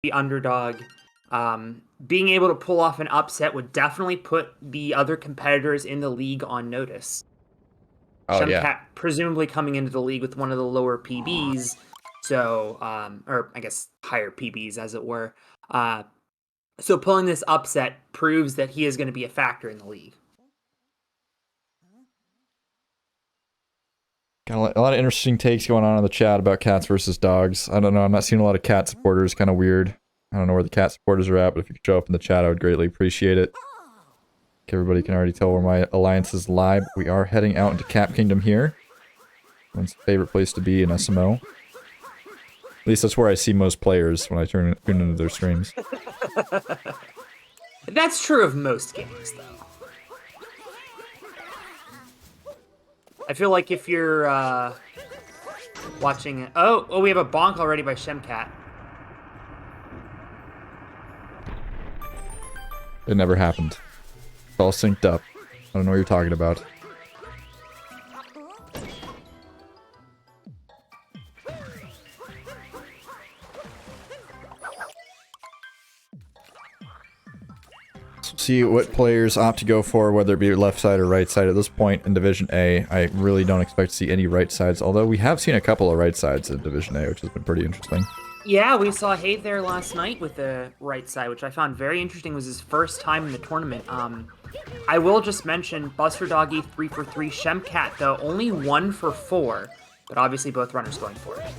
the underdog. Being able to pull off an upset would definitely put the other competitors in the league on notice. Oh, Shemcat yeah. presumably coming into the league with one of the lower PBs, so or I guess higher PBs as it were. So pulling this upset proves that he is going to be a factor in the league. Got a lot of interesting takes going on in the chat about cats versus dogs. I don't know. I'm not seeing a lot of cat supporters. Kind of weird. I don't know where the cat supporters are at, but if you could show up in the chat, I would greatly appreciate it. Everybody can already tell where my alliances lie, but we are heading out into Cap Kingdom here. One's favorite place to be in SMO. At least that's where I see most players when I tune into their streams. That's true of most games, though. I feel like if you're watching... Oh, we have a bonk already by Shemcat. It never happened. It's all synced up. I don't know what you're talking about. See what players opt to go for, whether it be left side or right side. At this point in Division A, I really don't expect to see any right sides, although we have seen a couple of right sides in Division A, which has been pretty interesting. Yeah, we saw Hate there last night with the right side, which I found very interesting. It was his first time in the tournament. I will just mention BusterDoggy 3 for 3, Shemcat though only 1 for 4, but obviously both runners going for it.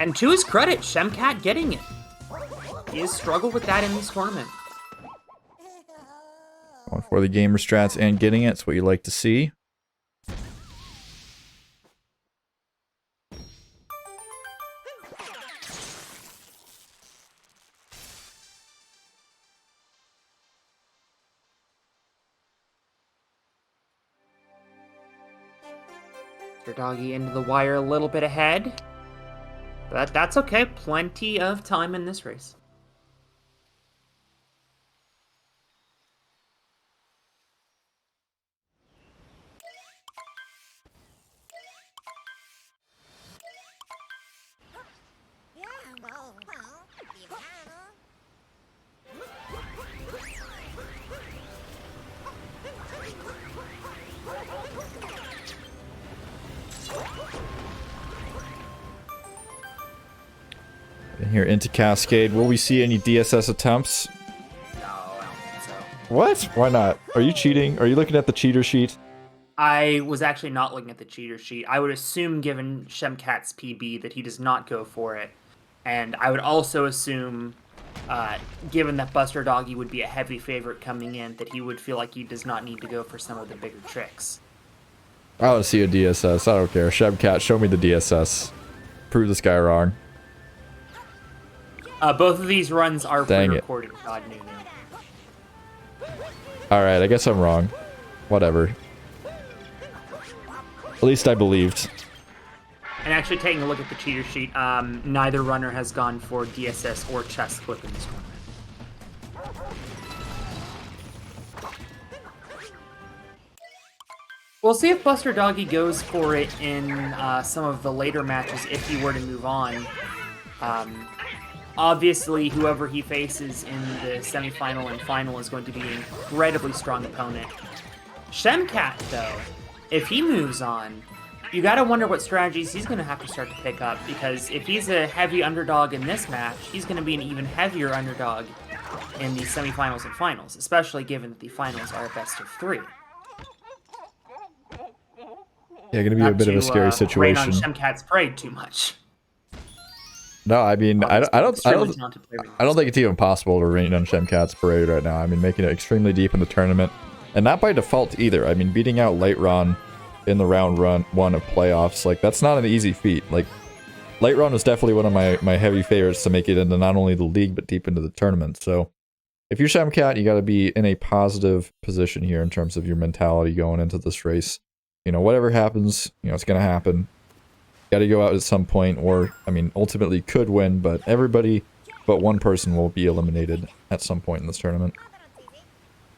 And to his credit, Shemcat getting it. He has struggled with that in this tournament. Going for the gamer strats and getting it. It's what you like to see. BusterDoggy into the wire a little bit ahead. But that's okay. Plenty of time in this race. Here into Cascade. Will we see any DSS attempts? No, I don't think so. What? Why not? Are you cheating? Are you looking at the cheater sheet? I was actually not looking at the cheater sheet. I would assume, given Shemcat's PB, that he does not go for it. And I would also assume, given that BusterDoggy would be a heavy favorite coming in, that he would feel like he does not need to go for some of the bigger tricks. I want to see a DSS. I don't care. Shemcat, show me the DSS. Prove this guy wrong. Both of these runs are pre-recorded, God knew. Alright, I guess I'm wrong. Whatever. At least I believed. And actually taking a look at the cheater sheet, neither runner has gone for DSS or chest clip in this tournament. We'll see if BusterDoggy goes for it in some of the later matches if he were to move on. Obviously, whoever he faces in the semifinal and final is going to be an incredibly strong opponent. Shemcat, though, if he moves on, you gotta wonder what strategies he's gonna have to start to pick up, because if he's a heavy underdog in this match, he's gonna be an even heavier underdog in the semifinals and finals, especially given that the finals are a best of 3. Yeah, gonna be a bit of a scary situation. Rain on Shemcat's parade too much. No, I mean, I don't think it's even possible to rain on Shemcat's parade right now. I mean, making it extremely deep in the tournament, and not by default either. I mean, beating out Late Ron in the round 1 of playoffs, like, that's not an easy feat. Like, Late Ron was definitely one of my heavy favorites to make it into not only the league, but deep into the tournament. So, if you're Shemcat, you got to be in a positive position here in terms of your mentality going into this race. You know, whatever happens, you know, it's going to happen. Got to go out at some point, or, I mean, ultimately could win, but everybody but one person will be eliminated at some point in this tournament.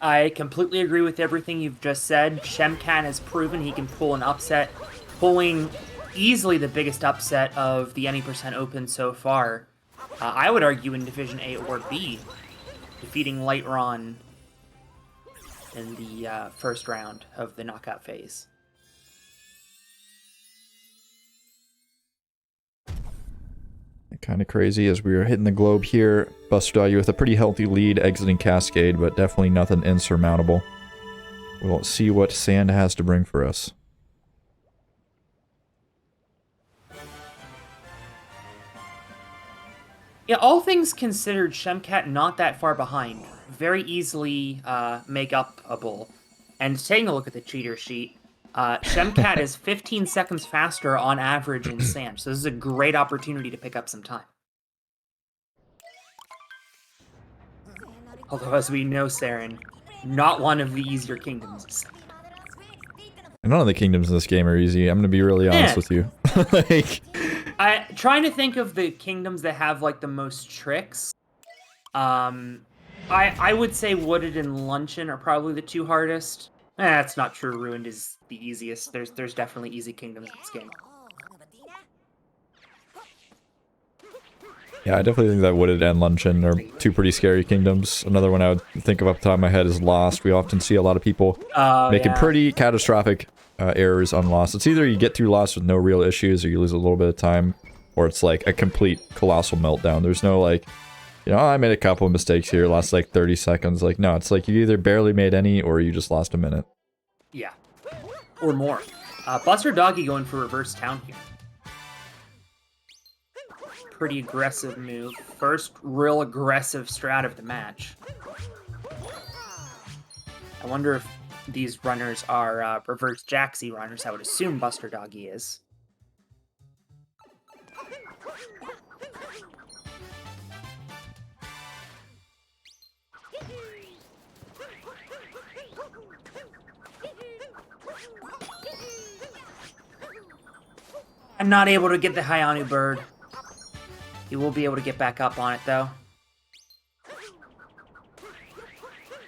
I completely agree with everything you've just said. Shemcat has proven he can pull an upset, pulling easily the biggest upset of the Any Percent Open so far. I would argue in Division A or B, defeating Lightron in the first round of the knockout phase. Kind of crazy as we are hitting the globe here. BusterDoggy with a pretty healthy lead exiting Cascade, but definitely nothing insurmountable. We'll see what Sand has to bring for us. Yeah, all things considered, Shemcat not that far behind. Very easily make-upable. And taking a look at the cheater sheet, Shemcat is 15 seconds faster on average in Sand, so this is a great opportunity to pick up some time. Although, as we know, Saren, not one of the easier kingdoms. None of the kingdoms in this game are easy. I'm gonna be really honest with you. Like, trying to think of the kingdoms that have like the most tricks. I would say Wooded and Luncheon are probably the two hardest. That's not true. Ruined is the easiest. There's definitely easy kingdoms in this game. yeah, I definitely think that Wooded and Luncheon are two pretty scary kingdoms. Another one I would think of off the top of my head is Lost. We often see a lot of people making pretty catastrophic errors on Lost. It's either you get through Lost with no real issues, or you lose a little bit of time, or it's like a complete colossal meltdown. There's no like, you know, I made a couple of mistakes here, lost like 30 seconds. Like, no, it's like you either barely made any, or you just lost a minute. Yeah. Or more. BusterDoggy going for reverse town here. Pretty aggressive move. First real aggressive strat of the match. I wonder if these runners are reverse Jaxi runners. I would assume BusterDoggy is. I'm not able to get the Hayanu bird. He will be able to get back up on it, though.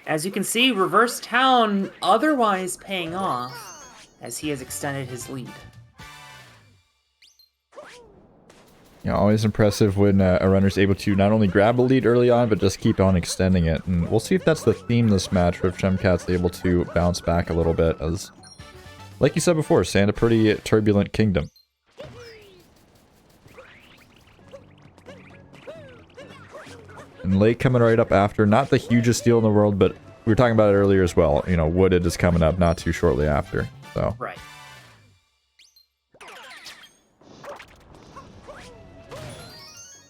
As you can see, Reverse Town otherwise paying off, as he has extended his lead. You know, always impressive when a runner's able to not only grab a lead early on, but just keep on extending it. And we'll see if that's the theme this match, or if Shemcat's able to bounce back a little bit, as, like you said before, Sand a pretty turbulent kingdom. And Lake coming right up after. Not the hugest deal in the world, but we were talking about it earlier as well. You know, Wooded is coming up not too shortly after. So. Right.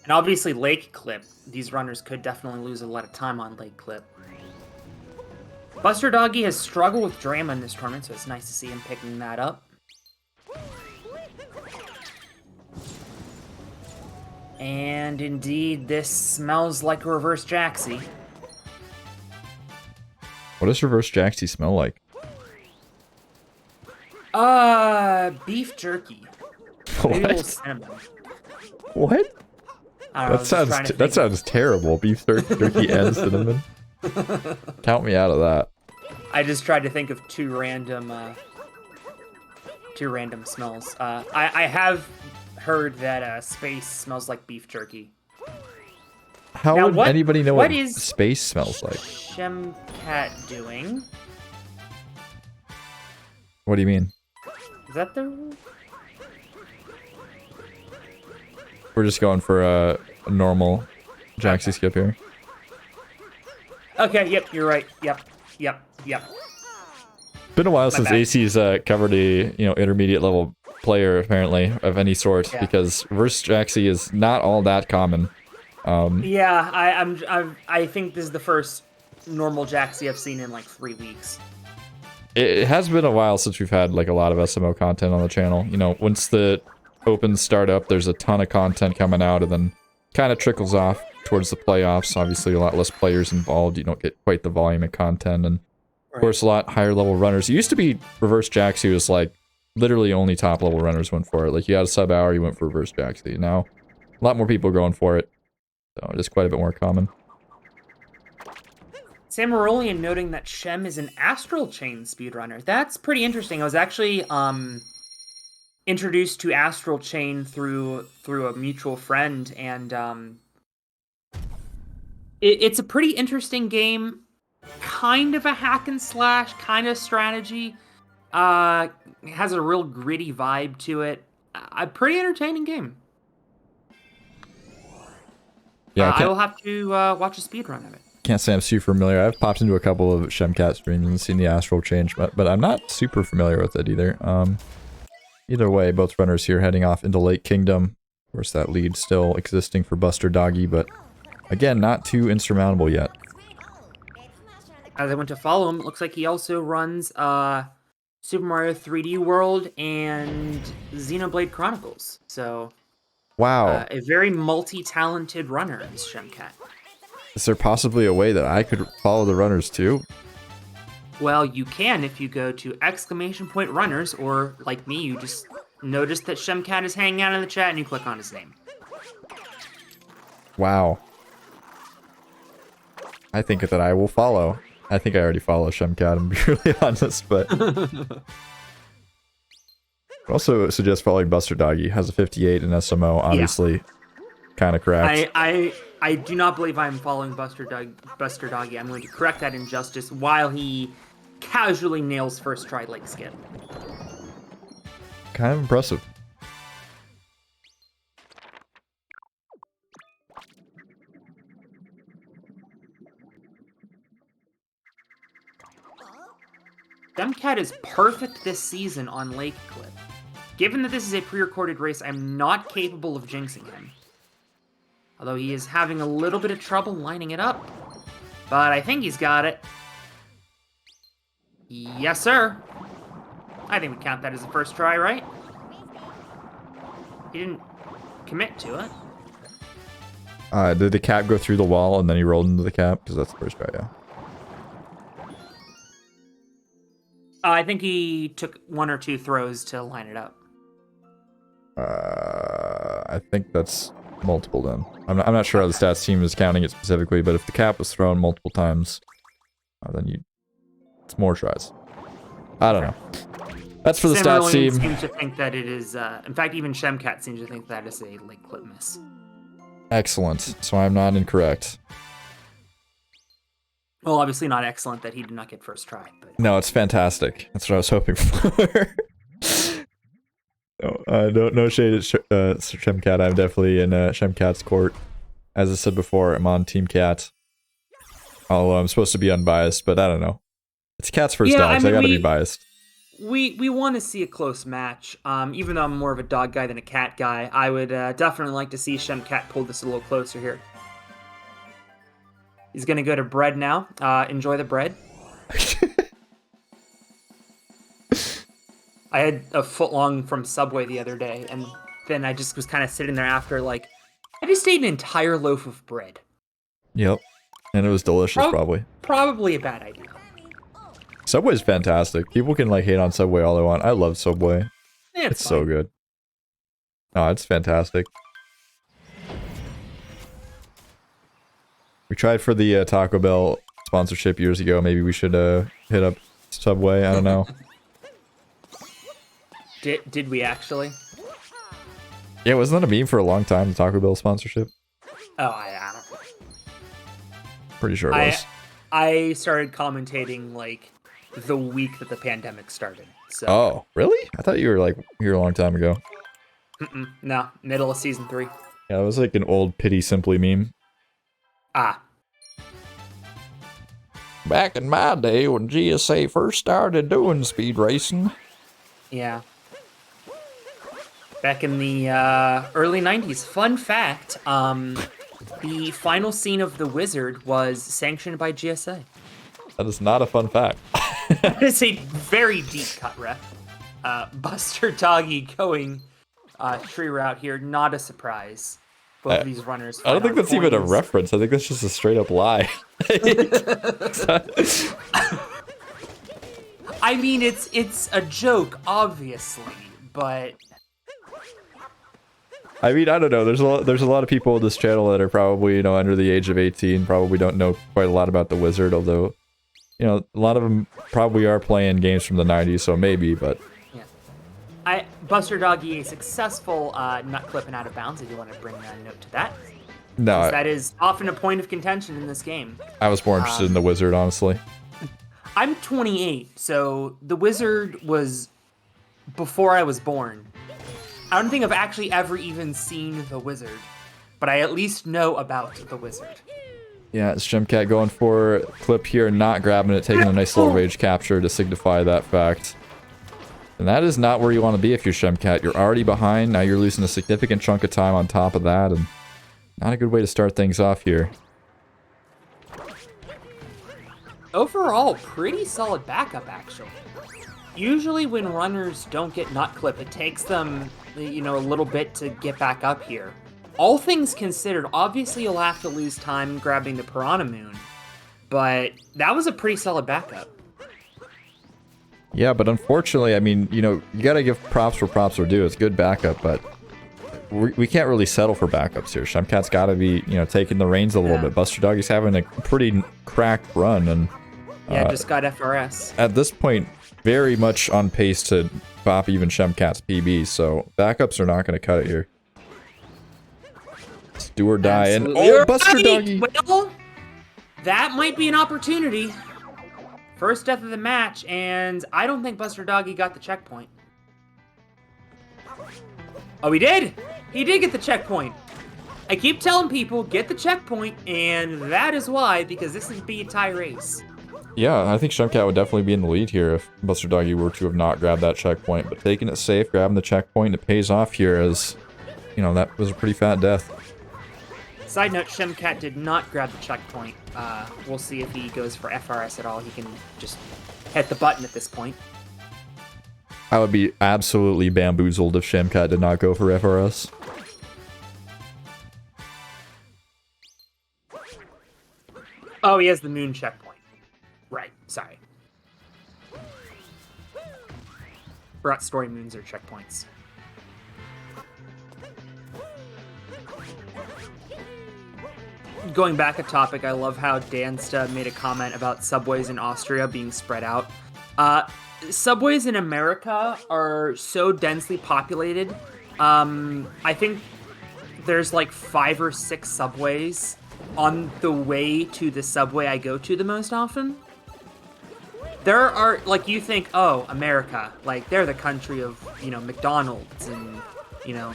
And obviously Lake Clip. These runners could definitely lose a lot of time on Lake Clip. BusterDoggy has struggled with Drama in this tournament, so it's nice to see him picking that up. And indeed, this smells like a reverse Jaxi. What does reverse Jaxi smell like? Beef jerky. What? What? That sounds terrible. Beef jerky and cinnamon. Count me out of that. I just tried to think of two random smells. I have heard that space smells like beef jerky. How now, would anybody know what is space smells like? Shemcat doing? What do you mean? Is that the... We're just going for a normal Jaxi skip here. Okay, yep, you're right. Yep. Been a while since AC's covered a, you know, intermediate level player, apparently, of any sort, because reverse Jaxi is not all that common. Yeah, I think this is the first normal Jaxi I've seen in like 3 weeks. It has been a while since we've had like a lot of SMO content on the channel. You know, once the opens start up, there's a ton of content coming out, and then kind of trickles off towards the playoffs. Obviously, a lot less players involved. You don't get quite the volume of content, and of course, a lot higher level runners. It used to be reverse Jaxi was like literally only top level runners went for it. Like you had a sub hour, you went for reverse Jaxi. Now, a lot more people are going for it, so it is quite a bit more common. Samarolian noting that Shem is an Astral Chain speedrunner. That's pretty interesting. I was actually introduced to Astral Chain through a mutual friend, and it's a pretty interesting game. Kind of a hack and slash, kind of strategy. It has a real gritty vibe to it. A pretty entertaining game. Yeah, I will have to watch a speedrun of it. Can't say I'm super familiar. I've popped into a couple of Shemcat streams and seen the Astral Change, but I'm not super familiar with it either. Either way, both runners here heading off into Lake Kingdom. Of course, that lead still existing for BusterDoggy, but again, not too insurmountable yet. As I went to follow him, it looks like he also runs Super Mario 3D World and Xenoblade Chronicles. So, wow, a very multi-talented runner is Shemcat. Is there possibly a way that I could follow the runners too? Well, you can if you go to !runners, or like me, you just notice that Shemcat is hanging out in the chat and you click on his name. Wow. I think that I will follow. I think I already follow Shemcat, I'm purely honest, but... I also suggest following BusterDoggy. Has a 58 in SMO, obviously kind of cracked. I do not believe I'm following BusterDoggy. I'm going to correct that injustice while he casually nails first try Lake Skip. Kind of impressive. Shemcat is perfect this season on Lake Clip. Given that this is a pre-recorded race, I'm not capable of jinxing him. Although he is having a little bit of trouble lining it up. But I think he's got it. Yes, sir. I think we count that as the first try, right? He didn't commit to it. Did the cap go through the wall and then he rolled into the cap? Because that's the first try, yeah. I think he took 1 or 2 throws to line it up. I think that's multiple then. I'm not sure how the stats team is counting it specifically, but if the cap was thrown multiple times, then it's more tries. I don't know. That's for the stats team. Seems to think that it is. In fact, even Shemcat seems to think that is a Lake Clip miss. Excellent. So I'm not incorrect. Well, obviously not excellent that he did not get first try. But... No, it's fantastic. That's what I was hoping for. No shade at Shemcat. I'm definitely in Shemcat's court. As I said before, I'm on Team Cat. Although I'm supposed to be unbiased, but I don't know. It's Cat's first dog, so I gotta be biased. We want to see a close match. Even though I'm more of a dog guy than a cat guy, I would definitely like to see Shemcat pull this a little closer here. He's gonna go to bread now. Enjoy the bread. I had a foot long from Subway the other day, and then I just was kind of sitting there after, like, I just ate an entire loaf of bread. Yep. And it was delicious, probably. Probably a bad idea. Subway's fantastic. People can, like, hate on Subway all they want. I love Subway. Yeah, it's so good. Oh, it's fantastic. We tried for the Taco Bell sponsorship years ago. Maybe we should hit up Subway. I don't know. Did we actually? Yeah, wasn't that a meme for a long time, the Taco Bell sponsorship? Oh, I don't know. Pretty sure it was. I started commentating, like, the week that the pandemic started. So. Oh, really? I thought you were, like, here a long time ago. No, middle of season 3. Yeah, it was like an old Pity Simply meme. Ah. Back in my day when GSA first started doing speed racing. Yeah. Back in the early 90s. Fun fact, the final scene of The Wizard was sanctioned by GSA. That is not a fun fact. That is a very deep cut, ref. BusterDoggy going tree route here, not a surprise. Both of these runners. I don't think that's even a reference. I think that's just a straight up lie. I mean, it's a joke, obviously, but. I mean, I don't know. There's a lot of people on this channel that are probably, you know, under the age of 18, probably don't know quite a lot about the Wizard, although, you know, a lot of them probably are playing games from the 90s, so maybe, but yeah. BusterDoggy, a successful nut clipping out of bounds. If you want to bring a note to that. No, that is often a point of contention in this game. I was more interested in the wizard, honestly. I'm 28, so the wizard was before I was born. I don't think I've actually ever even seen the wizard, but I at least know about the wizard. Yeah, it's Shemcat going for clip here, not grabbing it, taking a nice little rage capture to signify that fact. And that is not where you want to be if you're Shemcat. You're already behind, now you're losing a significant chunk of time on top of that, and not a good way to start things off here. Overall, pretty solid backup, actually. Usually when runners don't get nut clip, it takes them, you know, a little bit to get back up here. All things considered, obviously you'll have to lose time grabbing the Piranha Moon, but that was a pretty solid backup. Yeah, but unfortunately, I mean, you know, you gotta give props where props are due. It's good backup, but we can't really settle for backups here. Shemcat's gotta be, you know, taking the reins a little bit. BusterDoggy's having a pretty cracked run, and just got FRS. At this point, very much on pace to bop even Shemcat's PB, so backups are not gonna cut it here. It's do or die, Absolutely. and BusterDoggy! Well, that might be an opportunity. First death of the match, and I don't think BusterDoggy got the checkpoint. Oh, he did! He did get the checkpoint. I keep telling people, get the checkpoint, and that is why, because this would be a tie race. Yeah, I think Shemcat would definitely be in the lead here if BusterDoggy were to have not grabbed that checkpoint, but taking it safe, grabbing the checkpoint, it pays off here as, you know, that was a pretty fat death. Side note, Shemcat did not grab the checkpoint. We'll see if he goes for FRS at all. He can just hit the button at this point. I would be absolutely bamboozled if Shemcat did not go for FRS. Oh, he has the moon checkpoint. Right, sorry. Forgot story moons are checkpoints. Going back a topic, I love how Dansta made a comment about subways in Austria being spread out. Subways in America are so densely populated. I think there's like 5 or 6 subways on the way to the subway I go to the most often. There are, like, you think, oh, America, like, they're the country of, you know, McDonald's and, you know,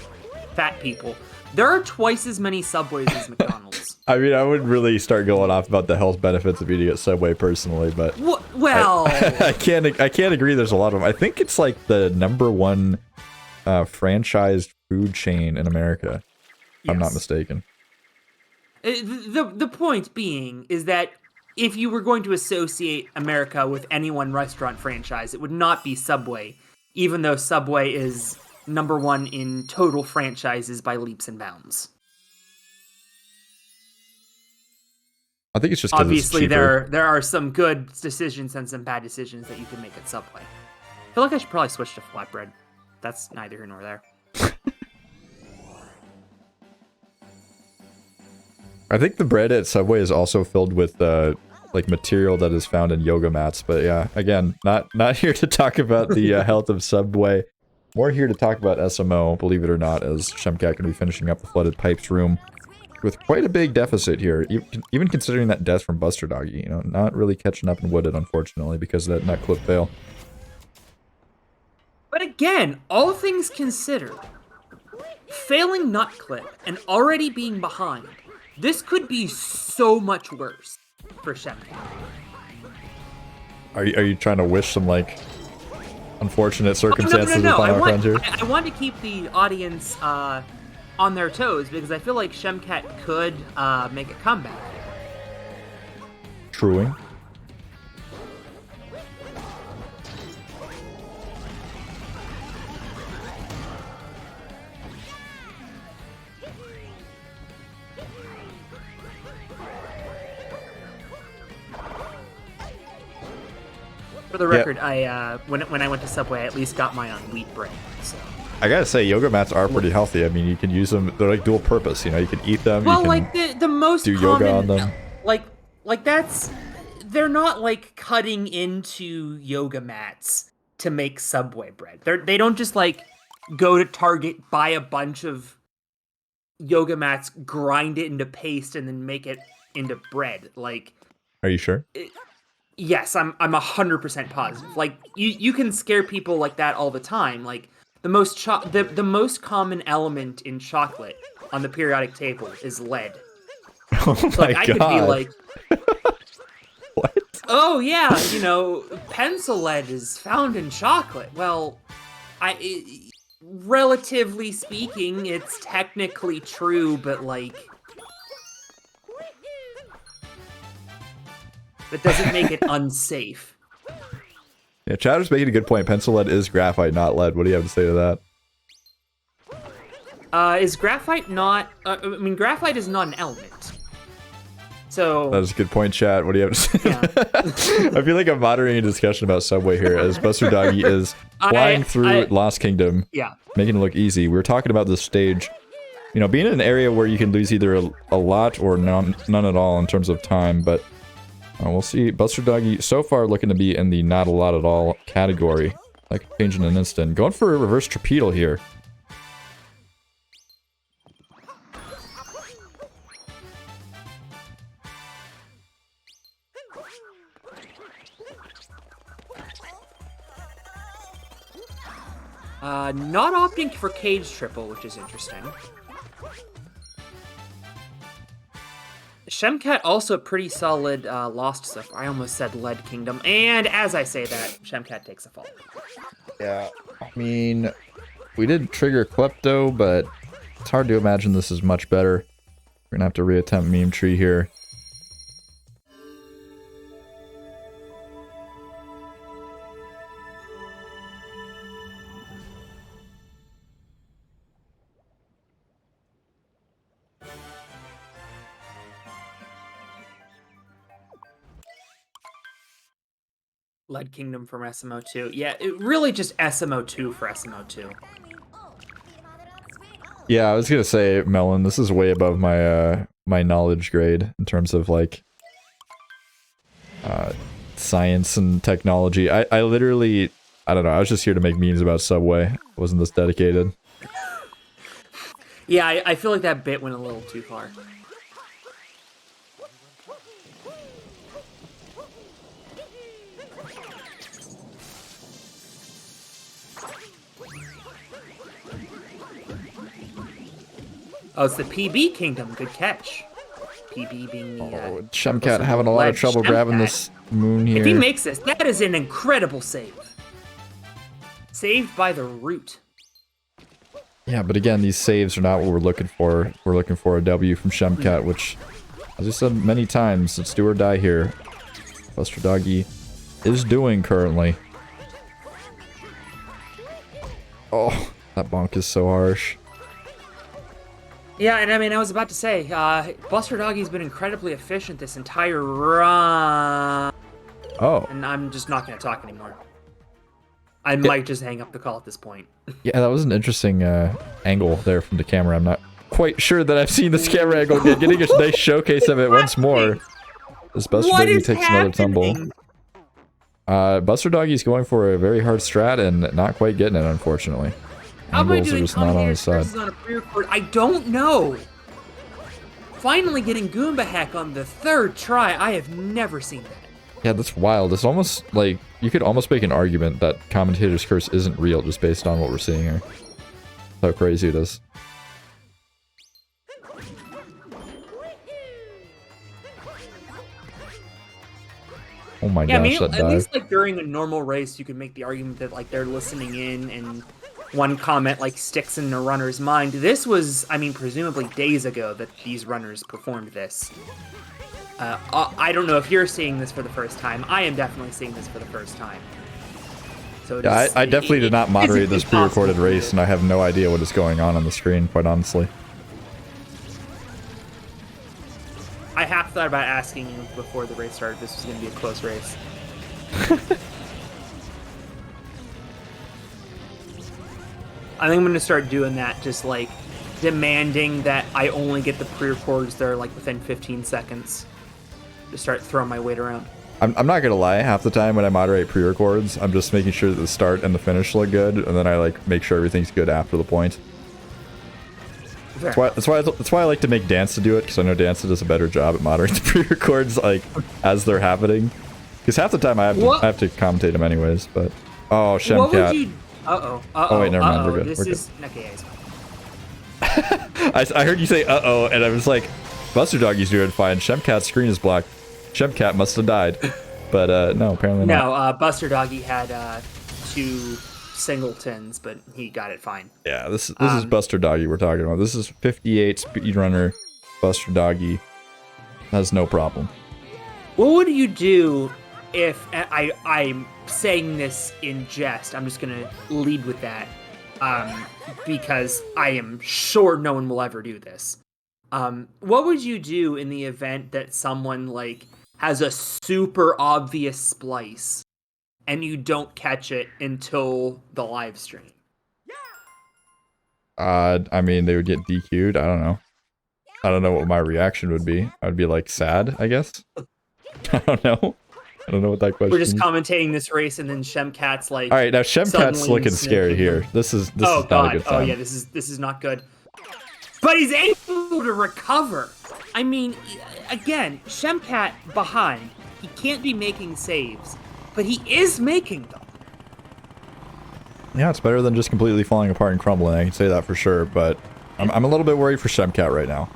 fat people. There are twice as many subways as McDonald's. I mean, I wouldn't really start going off about the health benefits of eating at Subway personally, but well, I can't agree. There's a lot of them. I think it's like the #1 franchised food chain in America. If I'm not mistaken. The point being is that if you were going to associate America with any one restaurant franchise, it would not be Subway, even though Subway is #1 in total franchises by leaps and bounds. I think it's just 'cause obviously it's cheaper. there are some good decisions and some bad decisions that you can make at Subway. I feel like I should probably switch to flatbread. That's neither here nor there. I think the bread at Subway is also filled with like material that is found in yoga mats, but yeah, again, not here to talk about the health of Subway. More here to talk about SMO, believe it or not, as Shemcat can be finishing up the flooded pipes room with quite a big deficit here, even considering that death from BusterDoggy. You know, not really catching up in Wooded, unfortunately, because of that nut clip fail. But again, all things considered, failing nut clip and already being behind, this could be so much worse for Shemcat. Are you trying to wish some, like, unfortunate circumstances no. upon our friends here? I want to keep the audience on their toes because I feel like Shemcat could make a comeback. Truing. For the record, I when I went to Subway, I at least got mine on wheat bread. So I gotta say, yoga mats are pretty healthy. I mean, you can use them; they're like dual purpose. You know, you can eat them. Well, you can like the most do common, yoga on them. Like that's they're not like cutting into yoga mats. to make Subway bread. They don't just like go to Target, buy a bunch of yoga mats, grind it into paste, and then make it into bread. Like, are you sure? Yes, I'm 100% positive. Like, you can scare people like that all the time. Like, the most common element in chocolate on the periodic table is lead. Oh so, like, my I God. could be like, what? Oh yeah, pencil lead is found in chocolate. Well, relatively speaking, it's technically true, but like, that doesn't make it unsafe. Yeah, Chatter's making a good point. Pencil lead is graphite, not lead. What do you have to say to that? Is graphite not... I mean, graphite is not an element. So... That is a good point, chat. What do you have to say? Yeah. I feel like I'm moderating a discussion about Subway here, as BusterDoggy is flying through Lost Kingdom, making it look easy. We were talking about this stage, being in an area where you can lose either a lot or none at all in terms of time, but we'll see. BusterDoggy so far looking to be in the not a lot at all category. Like, change in an instant. Going for a reverse torpedo here. Not opting for cage triple, which is interesting. Shemcat also pretty solid lost stuff. I almost said Lead Kingdom, and as I say that, Shemcat takes a fall. Yeah, I mean, we did trigger Klepto, but it's hard to imagine this is much better. We're gonna have to reattempt Meme Tree here. Lead Kingdom from SMO2. Yeah, it really just SMO2 for SMO2. Yeah, I was gonna say, Melon, this is way above my my knowledge grade in terms of like science and technology. I literally, I don't know, I was just here to make memes about Subway. I wasn't this dedicated. Yeah, I feel like that bit went a little too far. Oh, it's the PB Kingdom. Good catch. PB being the... Shemcat having a lot of trouble grabbing this moon here. If he makes this, that is an incredible save. Saved by the root. Yeah, but again, these saves are not what we're looking for. We're looking for a W from Shemcat, which, as I said many times, it's do or die here. BusterDoggy is doing currently. Oh, that bonk is so harsh. Yeah, and I mean, I was about to say, BusterDoggy's been incredibly efficient this entire run. Oh. And I'm just not going to talk anymore. I might just hang up the call at this point. Yeah, that was an interesting angle there from the camera. I'm not quite sure that I've seen this camera angle again. Getting a nice showcase of it once more. As BusterDoggy takes another tumble. BusterDoggy's going for a very hard strat and not quite getting it, unfortunately. How am I Angles are doing just not on his side. on a pre-record? I don't know. Finally getting Goomba Hack on the third try. I have never seen that. Yeah, that's wild. It's almost like you could almost make an argument that Commentator's Curse isn't real just based on what we're seeing here. How crazy it is. Oh my gosh, I mean, that dive. At least like during a normal race, you could make the argument that like they're listening in and one comment like sticks in the runner's mind. This was, I mean, presumably days ago that these runners performed this. I don't know if you're seeing this for the first time. I am definitely seeing this for the first time. So yeah, I definitely did not moderate this pre-recorded race, and I have no idea what is going on the screen, quite honestly. I half thought about asking you before the race started if this was going to be a close race. I think I'm going to start doing that, just like demanding that I only get the pre-records that are like within 15 seconds. Just start throwing my weight around. I'm not gonna lie, half the time when I moderate pre-records, I'm just making sure that the start and the finish look good, and then I like make sure everything's good after the point. That's why I like to make Dance to do it, because I know Dance does a better job at moderating the pre-records like as they're happening. Because half the time I have to commentate them anyways. But oh, Shemcat. What would you? Oh wait, never mind. We're good. This We're is good. okay. I heard you say uh-oh, and I was like, BusterDoggy's doing fine. Shemcat's screen is black. Shemcat must have died. But no, apparently not. No, BusterDoggy had 2 singletons, but he got it fine. Yeah, this is BusterDoggy we're talking about. This is 58 speedrunner BusterDoggy. Has no problem. What would you do if I'm saying this in jest? I'm just gonna lead with that, because I am sure no one will ever do this. What would you do in the event that someone like has a super obvious splice and you don't catch it until the live stream? I mean, they would get DQ'd. I don't know. I don't know what my reaction would be. I'd be like sad, I guess. I don't know. I don't know what that question We're just is. commentating this race, and then Shemcat's like. All right, now Shemcat's looking scary here. This is not a good time. Oh yeah, this is not good. But he's able to recover. I mean, again, Shemcat behind. He can't be making saves, but he is making them. Yeah, it's better than just completely falling apart and crumbling. I can say that for sure. But I'm a little bit worried for Shemcat right now,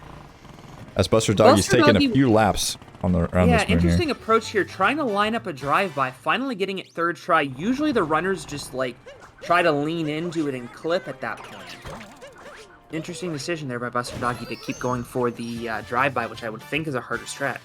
as BusterDoggy's taking a few laps on the around this interesting approach here. Trying to line up a drive-by, finally getting it third try. Usually the runners just like try to lean into it and clip at that point. Interesting decision there by BusterDoggy to keep going for the drive-by, which I would think is a harder strat.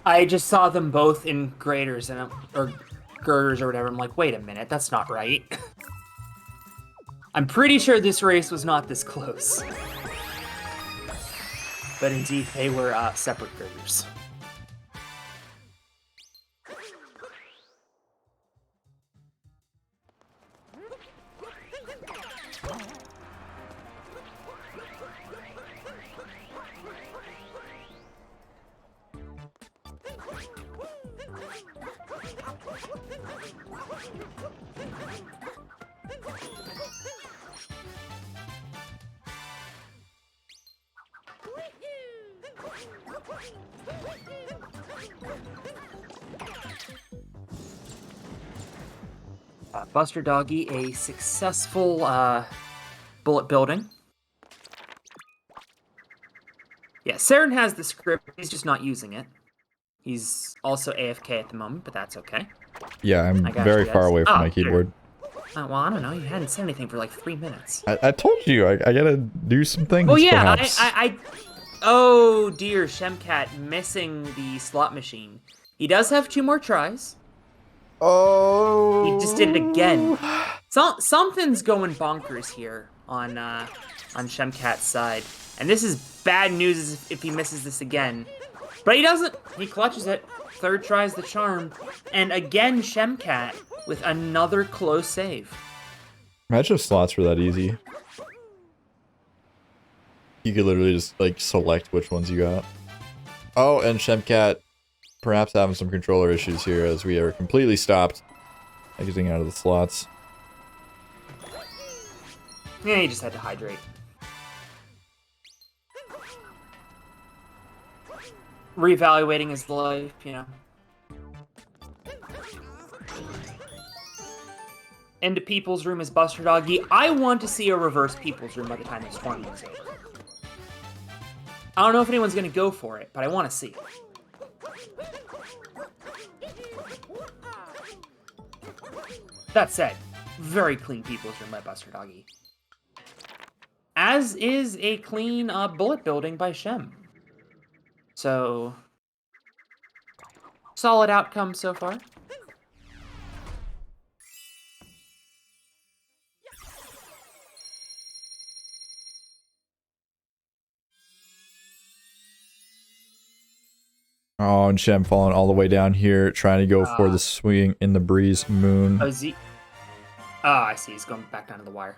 I just saw them both in graders or girders or whatever. I'm like, wait a minute, that's not right. I'm pretty sure this race was not this close. But indeed, they were separate girders. BusterDoggy, a successful bullet building. Yeah, Saren has the script, he's just not using it. He's also AFK at the moment, but that's okay. Yeah, I'm very far away from my keyboard. Well, I don't know, you hadn't said anything for like 3 minutes. I told you, I gotta do some things, well, yeah, perhaps. Oh dear, Shemcat missing the slot machine. He does have 2 more tries. Oh. He just did it again. Something's going bonkers here on Shemcat's side. And this is bad news if he misses this again. But he doesn't. He clutches it. Third tries the charm. And again, Shemcat with another close save. Imagine if slots were that easy. You could literally just, like, select which ones you got. Oh, and Shemcat perhaps having some controller issues here as we are completely stopped exiting out of the slots. Yeah, he just had to hydrate. Reevaluating his life, you know. Into People's Room is BusterDoggy. I want to see a reverse People's Room by the time this tournament is over. I don't know if anyone's going to go for it, but I want to see it. That said, very clean People's Room by BusterDoggy. As is a clean bullet building by Shem. So Solid outcome so far. Oh, and Shem falling all the way down here, trying to go for the swing in the breeze moon. Oh, is he? Oh, I see. He's going back down to the wire.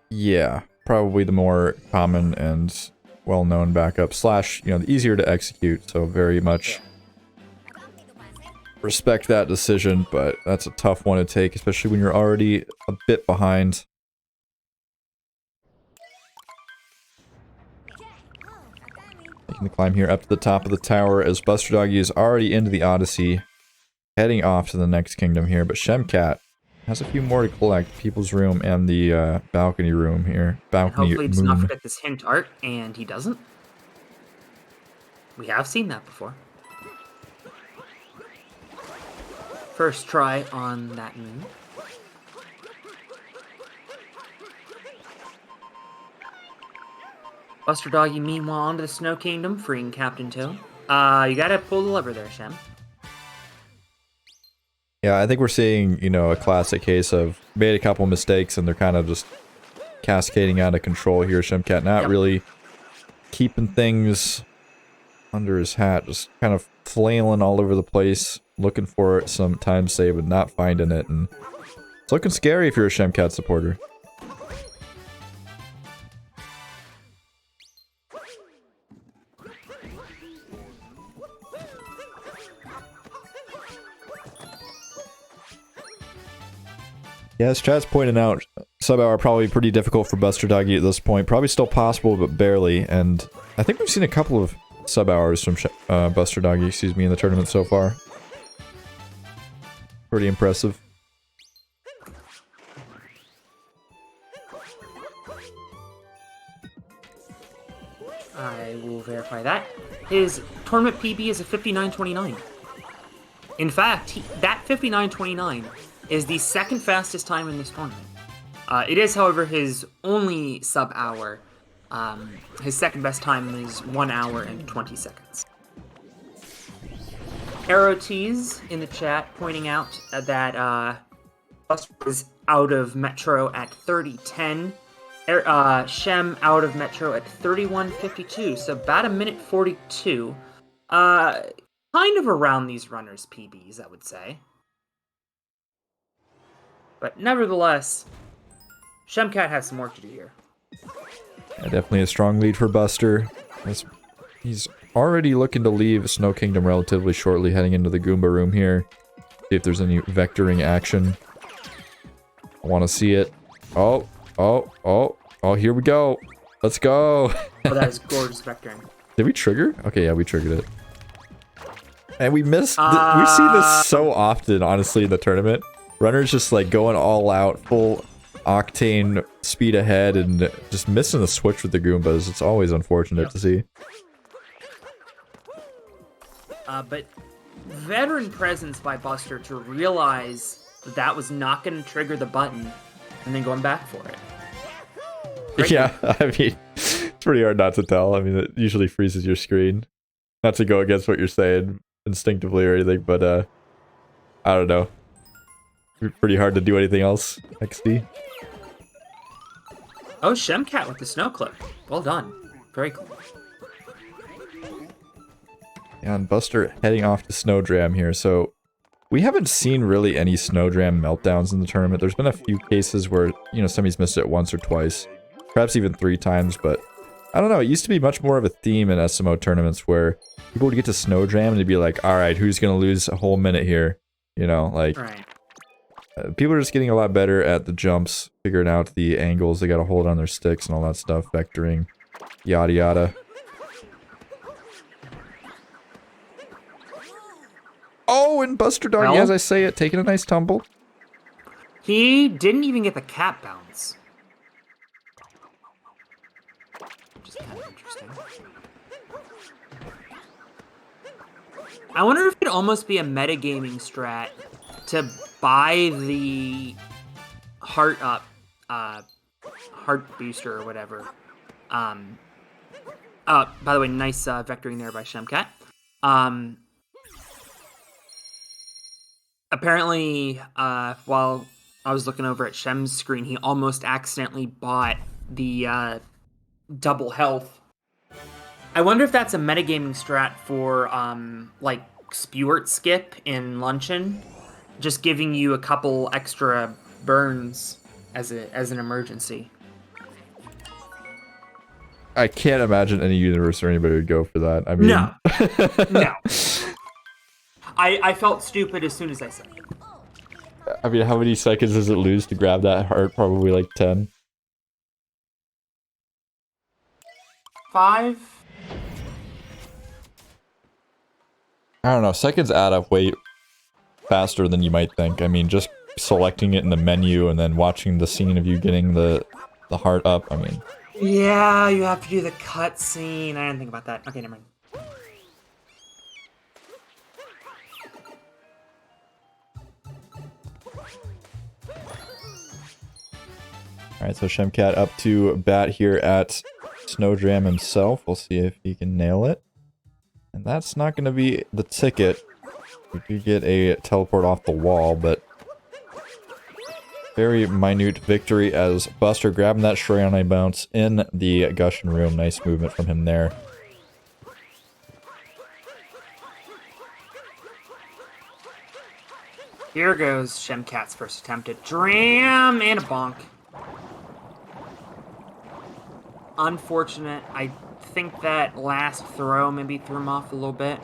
Yeah, probably the more common and well-known backup slash, you know, the easier to execute. So very much respect that decision, but that's a tough one to take, especially when you're already a bit behind. Making the climb here up to the top of the tower as BusterDoggy is already into the Odyssey, heading off to the next kingdom here, but Shemcat has a few more to collect. People's room and the balcony room here. Balcony Hopefully he does moon. not forget this hint art, and he doesn't. We have seen that before. First try on that moon. BusterDoggy, meanwhile, onto the Snow Kingdom, freeing Captain Toad. You gotta pull the lever there, Shem. Yeah, I think we're seeing, you know, a classic case of made a couple mistakes and they're kind of just cascading out of control here. Shemcat not really keeping things under his hat, just kind of flailing all over the place, looking for some time save but not finding it, and it's looking scary if you're a Shemcat supporter. Yeah, as Chad's pointing out, sub-hour probably pretty difficult for BusterDoggy at this point. Probably still possible, but barely. And I think we've seen a couple of sub-hours from BusterDoggy, excuse me, in the tournament so far. Pretty impressive. I will verify that. His tournament PB is a 59.29. In fact, that 59.29 is the second fastest time in this tournament. It is, however, his only sub-hour. His second best time is 1 hour and 20 seconds. Ro8 in the chat pointing out that Buster is out of Metro at 30:10. Shem out of Metro at 31:52, so about a minute 42. Kind of around these runners' PBs, I would say. But nevertheless, Shemcat has some work to do here. Yeah, definitely a strong lead for Buster. He's already looking to leave Snow Kingdom relatively shortly, heading into the Goomba room here. See if there's any vectoring action. I want to see it. Oh, here we go. Let's go. Oh, that is gorgeous vectoring. Did we trigger? Okay, yeah, we triggered it. And we missed. We see this so often, honestly, in the tournament. Runners just like going all out, full octane speed ahead, and just missing the switch with the Goombas. It's always unfortunate to see. But veteran presence by Buster to realize that that was not going to trigger the button, and then going back for it. Great. Yeah, I mean, it's pretty hard not to tell. I mean, it usually freezes your screen. Not to go against what you're saying instinctively or anything, but I don't know. Pretty hard to do anything else. XD. Oh, Shemcat with the snow clip. Well done. Very cool. Yeah, and Buster heading off to Snowdram here. So we haven't seen really any Snowdram meltdowns in the tournament. There's been a few cases where, you know, somebody's missed it once or twice. Perhaps even 3 times, but I don't know. It used to be much more of a theme in SMO tournaments where people would get to Snowdram and they'd be like, alright, who's going to lose a whole minute here? You know, like... Right. People are just getting a lot better at the jumps, figuring out the angles they gotta hold on their sticks and all that stuff, vectoring, yada yada. Oh, and BusterDoggy, as I say it, taking a nice tumble. He didn't even get the cap bounce. Which is kind of interesting. I wonder if it'd almost be a metagaming strat to buy the heart booster or whatever. By the way, nice vectoring there by Shemcat. Apparently, while I was looking over at Shem's screen, he almost accidentally bought the double health. I wonder if that's a metagaming strat for like Spewart skip in Luncheon, just giving you a couple extra burns as an emergency. I can't imagine any universe or anybody would go for that. I mean, no. I felt stupid as soon as I said it. I mean, how many seconds does it lose to grab that heart? Probably like 10. 5. I don't know. Seconds add up way faster than you might think. I mean, just selecting it in the menu and then watching the scene of you getting the heart up. I mean. Yeah, you have to do the cutscene. I didn't think about that. Okay, never mind. Alright, so Shemcat up to bat here at Snowdram himself. We'll see if he can nail it. And that's not going to be the ticket. We do get a teleport off the wall, but very minute victory as Buster grabbing that Shreyanai bounce in the Gushin room. Nice movement from him there. Here goes Shemcat's first attempt at Dram and a bonk. Unfortunate. I think that last throw maybe threw him off a little bit.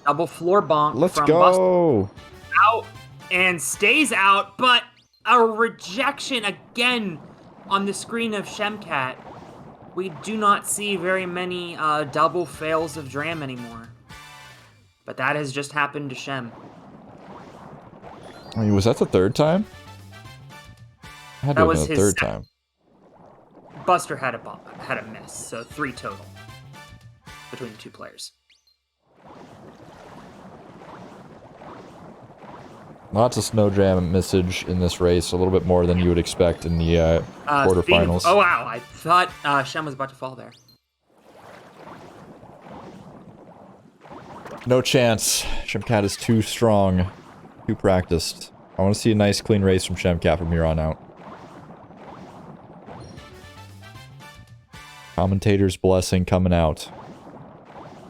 Double floor bonk. Let's from go. Buster. Out and stays out, but a rejection again on the screen of Shemcat. We do not see very many double fails of Dram anymore. But that has just happened to Shem. I mean, was that the third time? Had to have been the third time. Buster had a miss, so 3 total between the two players. Lots of Snowdram message in this race, a little bit more than you would expect in the quarterfinals. Oh wow, I thought Shem was about to fall there. No chance. Shemcat is too strong, too practiced. I want to see a nice clean race from Shemcat from here on out. Commentator's blessing coming out.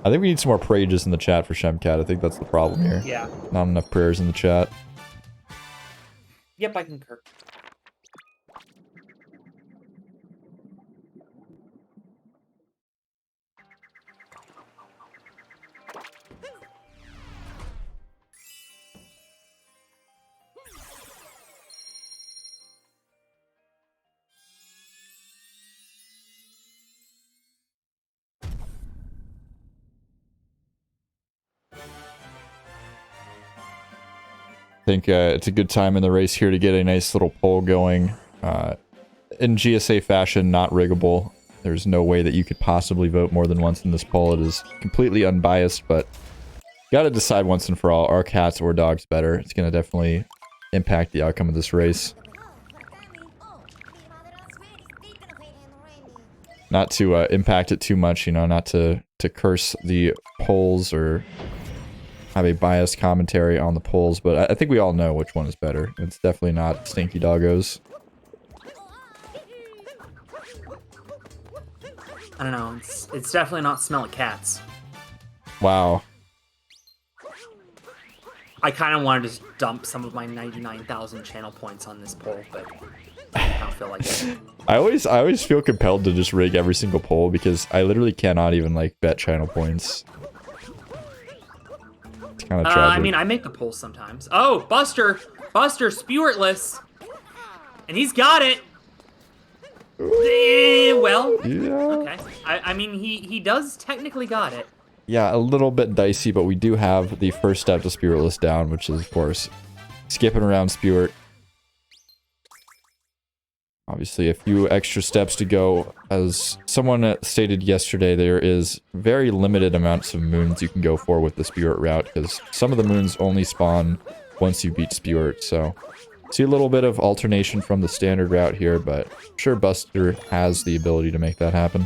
I think we need some more prages in the chat for Shemcat. I think that's the problem here. Yeah. Not enough prayers in the chat. Yep, I concur. I think it's a good time in the race here to get a nice little poll going. In GSA fashion, not riggable. There's no way that you could possibly vote more than once in this poll. It is completely unbiased, but you gotta decide once and for all, are cats or dogs better? It's gonna definitely impact the outcome of this race. Not to impact it too much, you know, not to curse the polls or have a biased commentary on the polls, but I think we all know which one is better. It's definitely not Stinky Doggos. I don't know, it's definitely not Smell of Cats. Wow. I kind of wanted to just dump some of my 99,000 channel points on this poll, but I don't feel like it. I always feel compelled to just rig every single poll because I literally cannot even like bet channel points. It's kind of tragic. I mean, I make the polls sometimes. Oh, Buster Spewartless, and he's got it. Well, yeah. Okay. I mean, he does technically got it. Yeah, a little bit dicey, but we do have the first step to Spiritless down, which is, of course, skipping around Spewart. Obviously, a few extra steps to go. As someone stated yesterday, there is very limited amounts of moons you can go for with the Spewart route, because some of the moons only spawn once you beat Spewart, so... See a little bit of alternation from the standard route here, but I'm sure Buster has the ability to make that happen.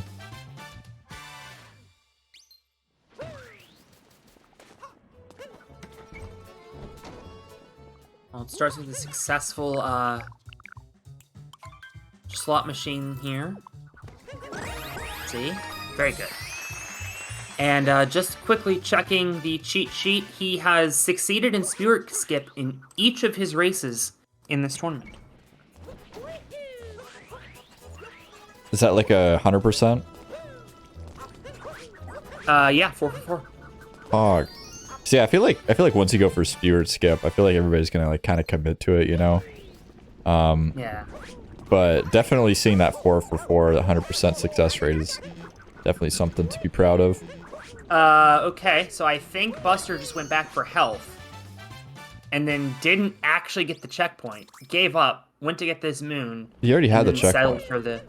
it starts with a successful slot machine here. See? Very good. And just quickly checking the cheat sheet, he has succeeded in Spirit Skip in each of his races in this tournament. Is that like 100%? Yeah, 4 for 4. Hog. See, I feel like once you go for Spirit Skip, I feel like everybody's gonna like kind of commit to it, you know? Yeah. But definitely seeing that 4 for 4, the 100% success rate is definitely something to be proud of. Okay, so I think Buster just went back for health, and then didn't actually get the checkpoint. Gave up, went to get this moon. He already had the checkpoint. Settled for the...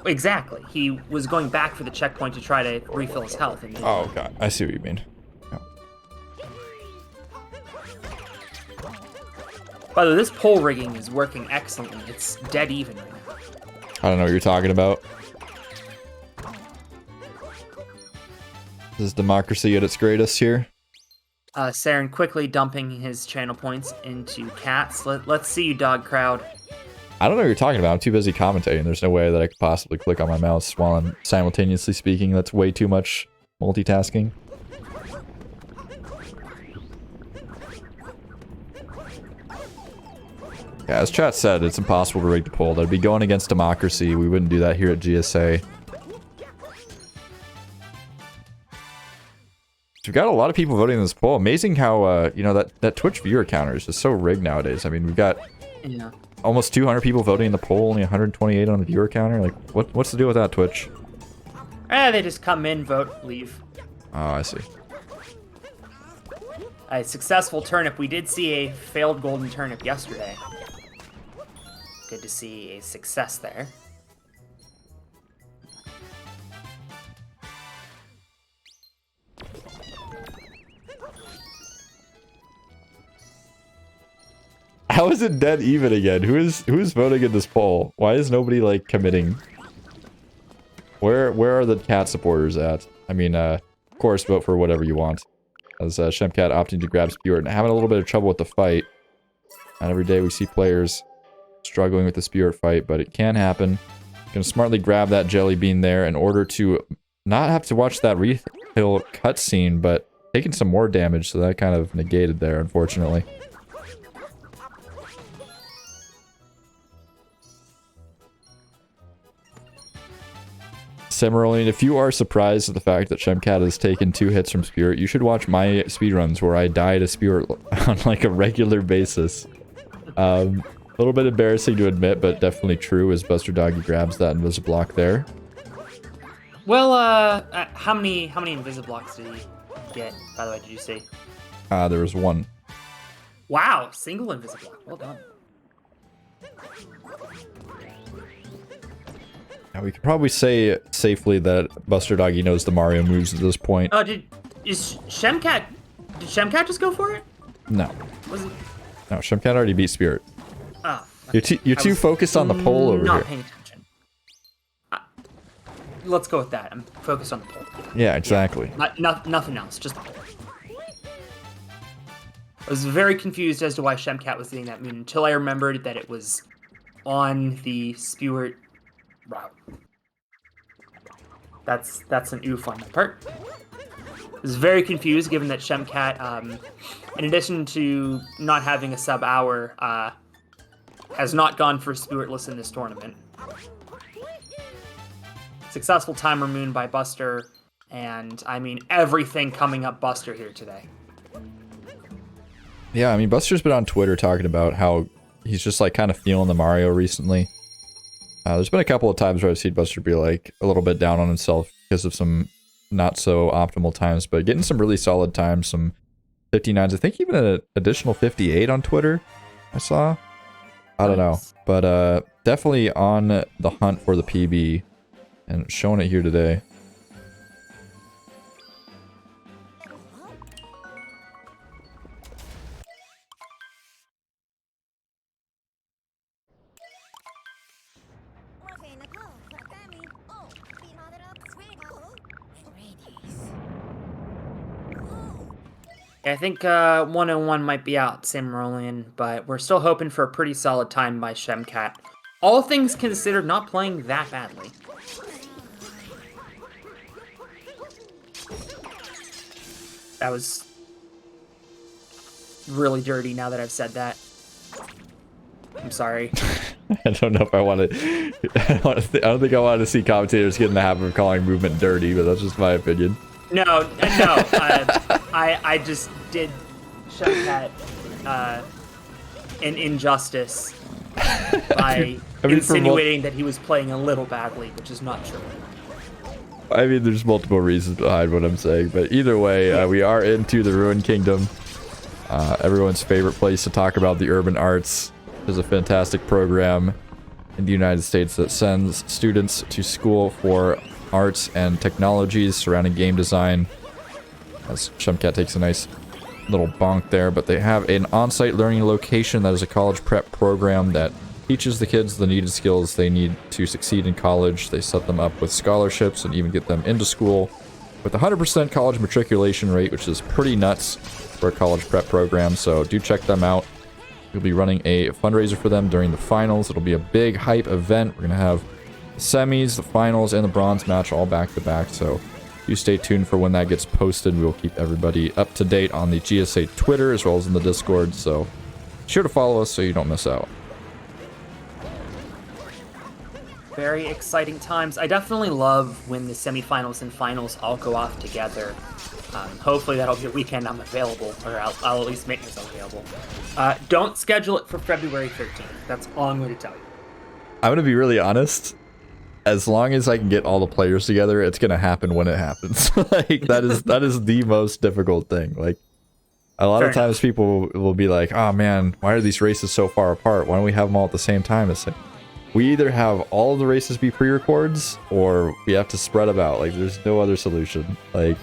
Exactly. He was going back for the checkpoint to try to refill his health. And oh, God. I see what you mean. Yeah. By the way, this pole rigging is working excellently. It's dead even right now. I don't know what you're talking about. This is democracy at its greatest here. Saren quickly dumping his channel points into cats. Let's see you, dog crowd. I don't know what you're talking about. I'm too busy commentating. There's no way that I could possibly click on my mouse while I'm simultaneously speaking. That's way too much multitasking. Yeah, as chat said, it's impossible to rig the poll. That'd be going against democracy. We wouldn't do that here at GSA. We've got a lot of people voting in this poll. Amazing how, you know, that Twitch viewer counter is just so rigged nowadays. I mean, we've got almost 200 people voting in the poll, only 128 on the viewer counter. Like, what's the deal with that, Twitch? They just come in, vote, leave. Oh, I see. A successful turnip. We did see a failed golden turnip yesterday. Good to see a success there. How is it dead even again? Who is voting in this poll? Why is nobody like committing? Where are the cat supporters at? I mean, of course, vote for whatever you want. As Shemcat opting to grab Spirit and having a little bit of trouble with the fight. Not every day we see players struggling with the Spirit fight, but it can happen. Gonna smartly grab that jelly bean there in order to not have to watch that refill cutscene, but taking some more damage, so that kind of negated there, unfortunately. Cimarroline, if you are surprised at the fact that Shemcat has taken 2 hits from Spirit, you should watch my speedruns where I die to Spirit on like a regular basis. A little bit embarrassing to admit, but definitely true as BusterDoggy grabs that Invisiblock there. Well, how many Invisiblocks did he get, by the way, did you see? There was 1. Wow, single Invisiblock. Well done. Now we could probably say safely that BusterDoggy knows the Mario moves at this point. Oh, did Shemcat just go for it? No. Was it? No, Shemcat already beat Spirit. Oh. You're too focused on the poll over here. Not paying attention. Let's go with that. I'm focused on the poll. Yeah, exactly. Yeah. Nothing else, just the poll. I was very confused as to why Shemcat was getting that moon until I remembered that it was on the Spirit route. That's an oof on my part. I was very confused given that Shemcat, in addition to not having a sub hour, has not gone for Spiritless in this tournament. Successful timer moon by Buster, and I mean everything coming up Buster here today. Yeah, I mean Buster's been on Twitter talking about how he's just like kind of feeling the Mario recently. There's been a couple of times where I've seen Buster be like a little bit down on himself because of some not so optimal times, but getting some really solid times, some 59s. I think even an additional 58 on Twitter I saw. I don't know, but definitely on the hunt for the PB and showing it here today. I think 101 might be out Simrolian, but we're still hoping for a pretty solid time by Shemcat. All things considered, not playing that badly. That was really dirty now that I've said that. I'm sorry. I don't know if I want to... I don't think I want to see commentators get in the habit of calling movement dirty, but that's just my opinion. No. I just did Shemcat an injustice by insinuating that he was playing a little badly, which is not true. I mean, there's multiple reasons behind what I'm saying, but either way, we are into the Ruined Kingdom. Everyone's favorite place to talk about the urban arts. There's a fantastic program in the United States that sends students to school for arts and technologies surrounding game design. As Shemcat takes a nice little bonk there, but they have an on-site learning location that is a college prep program that teaches the kids the needed skills they need to succeed in college. They set them up with scholarships and even get them into school with a 100% college matriculation rate, which is pretty nuts for a college prep program, so do check them out. We'll be running a fundraiser for them during the finals. It'll be a big hype event. We're going to have the semis, the finals, and the bronze match all back-to-back, so do stay tuned for when that gets posted. We'll keep everybody up to date on the GSA Twitter as well as in the Discord, so be sure to follow us so you don't miss out. Very exciting times. I definitely love when the semifinals and finals all go off together. Hopefully that'll be a weekend I'm available, or I'll at least make myself available. Don't schedule it for February 13th. That's all I'm going to tell you. I'm going to be really honest. As long as I can get all the players together, it's going to happen when it happens. Like, that is the most difficult thing. Like, a lot of times people will be like, oh man, why are these races so far apart? Why don't we have them all at the same time? It's like, we either have all of the races be pre-records, or we have to spread them out. Like, there's no other solution. Like,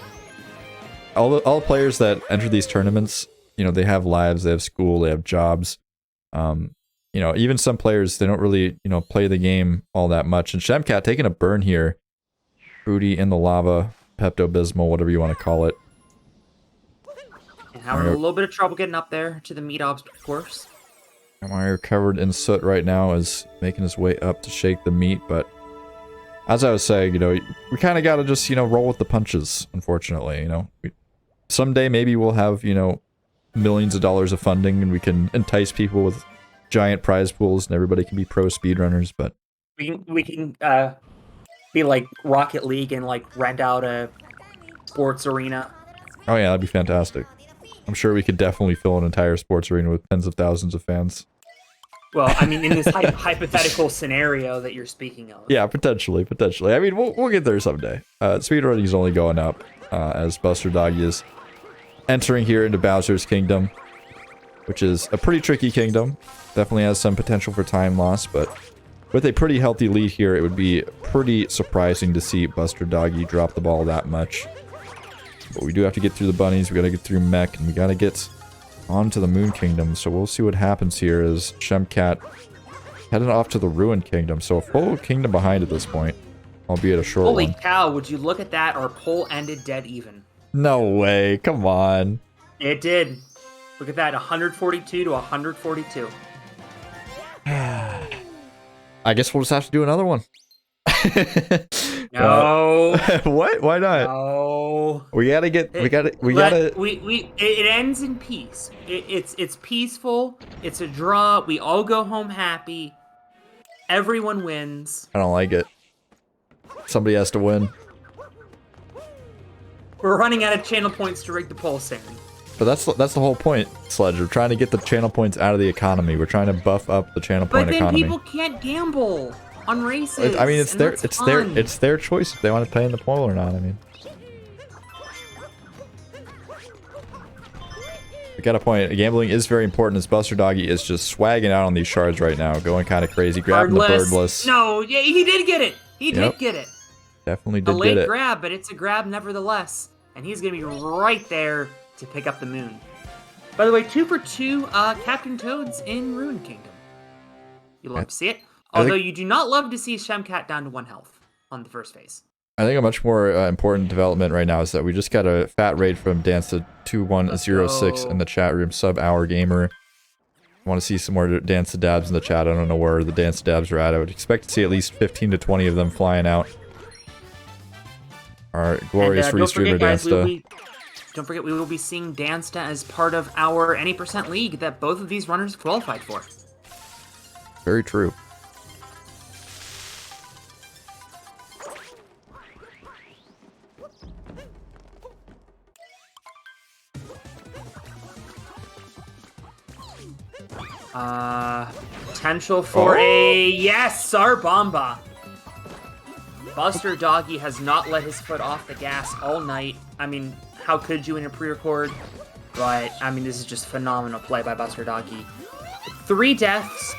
all the players that enter these tournaments, you know, they have lives, they have school, they have jobs. You know, even some players, they don't really, you know, play the game all that much. And Shemcat taking a burn here. Fruity in the lava, Pepto-Bismol, whatever you want to call it. And having a little bit of trouble getting up there to the meat obstacle course. Mario covered in soot right now is making his way up to shake the meat, but as I was saying, you know, we kind of got to just, you know, roll with the punches, unfortunately, you know. Someday maybe we'll have, you know, millions of dollars of funding and we can entice people with giant prize pools and everybody can be pro speedrunners, but we can be like Rocket League and like rent out a sports arena. Oh yeah, that'd be fantastic. I'm sure we could definitely fill an entire sports arena with tens of thousands of fans. Well, I mean, in this hypothetical scenario that you're speaking of. Yeah, potentially. I mean, we'll get there someday. Speedrunning is only going up as BusterDoggy is entering here into Bowser's Kingdom, which is a pretty tricky kingdom. Definitely has some potential for time loss, but with a pretty healthy lead here, it would be pretty surprising to see BusterDoggy drop the ball that much. But we do have to get through the bunnies, we gotta get through Mech, and we gotta get onto the Moon Kingdom. So we'll see what happens here as Shemcat headed off to the Ruined Kingdom. So a full kingdom behind at this point, albeit a short one. Holy cow, would you look at that? Our poll ended dead even. No way, come on. It did. Look at that, 142 to 142. I guess we'll just have to do another one. No. What? Why not? No. We gotta get. It ends in peace. It's peaceful. It's a draw. We all go home happy. Everyone wins. I don't like it. Somebody has to win. We're running out of channel points to rig the poll, Sam. But that's the whole point, Sledge. We're trying to get the channel points out of the economy. We're trying to buff up the channel point economy. But then people can't gamble on races. I mean, it's their choice if they want to play in the poll or not. I mean, we got a point. Gambling is very important, as BusterDoggy is just swagging out on these shards right now, going kind of crazy, grabbing the birdless. No, yeah, he did get it. He did get it. Definitely did get it. A late grab, but it's a grab nevertheless, and he's gonna be right there to pick up the moon. By the way, 2 for 2 Captain Toads in Ruined Kingdom. You love to see it. Although you do not love to see Shemcat down to 1 health on the first phase. I think a much more important development right now is that we just got a fat raid from Dance to 2106 in the chat room, sub-hour gamer. I want to see some more Dance to Dabs in the chat. I don't know where the Dance to Dabs are at. I would expect to see at least 15 to 20 of them flying out. Our glorious restreamer Dansta. Don't forget, we will be seeing Dansta as part of our Any Percent League that both of these runners qualified for. Very true. Potential for a yes, Sarbamba. BusterDoggy has not let his foot off the gas all night. I mean, how could you in a pre-record? But, I mean, this is just phenomenal play by BusterDoggy. 3 deaths,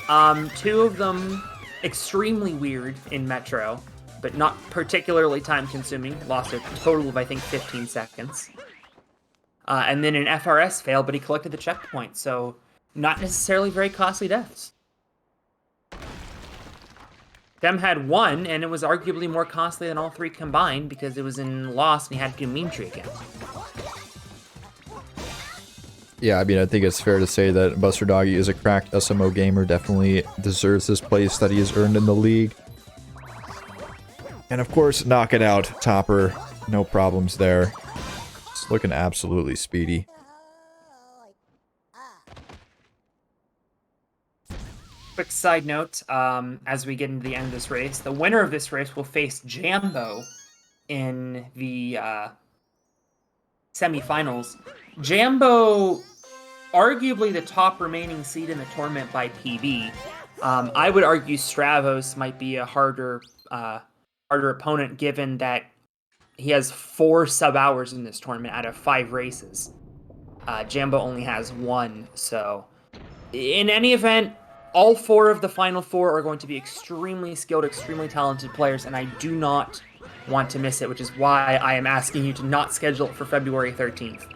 2 of them extremely weird in Metro, but not particularly time-consuming. Lost a total of, I think, 15 seconds. And then an FRS fail, but he collected the checkpoint, so not necessarily very costly deaths. Dem had 1, and it was arguably more costly than all 3 combined because it was in Lost and he had to do Meme Tree again. Yeah, I mean, I think it's fair to say that BusterDoggy is a cracked SMO gamer, definitely deserves this place that he has earned in the league. And of course, knock it out, Topper. No problems there. It's looking absolutely speedy. Quick side note, as we get into the end of this race, the winner of this race will face Jambo in the semifinals. Jambo, arguably the top remaining seed in the tournament by PB. I would argue Stravos might be a harder opponent, given that he has 4 sub-hours in this tournament out of 5 races. Jambo only has 1, so in any event, all 4 of the final 4 are going to be extremely skilled, extremely talented players, and I do not want to miss it, which is why I am asking you to not schedule it for February 13th.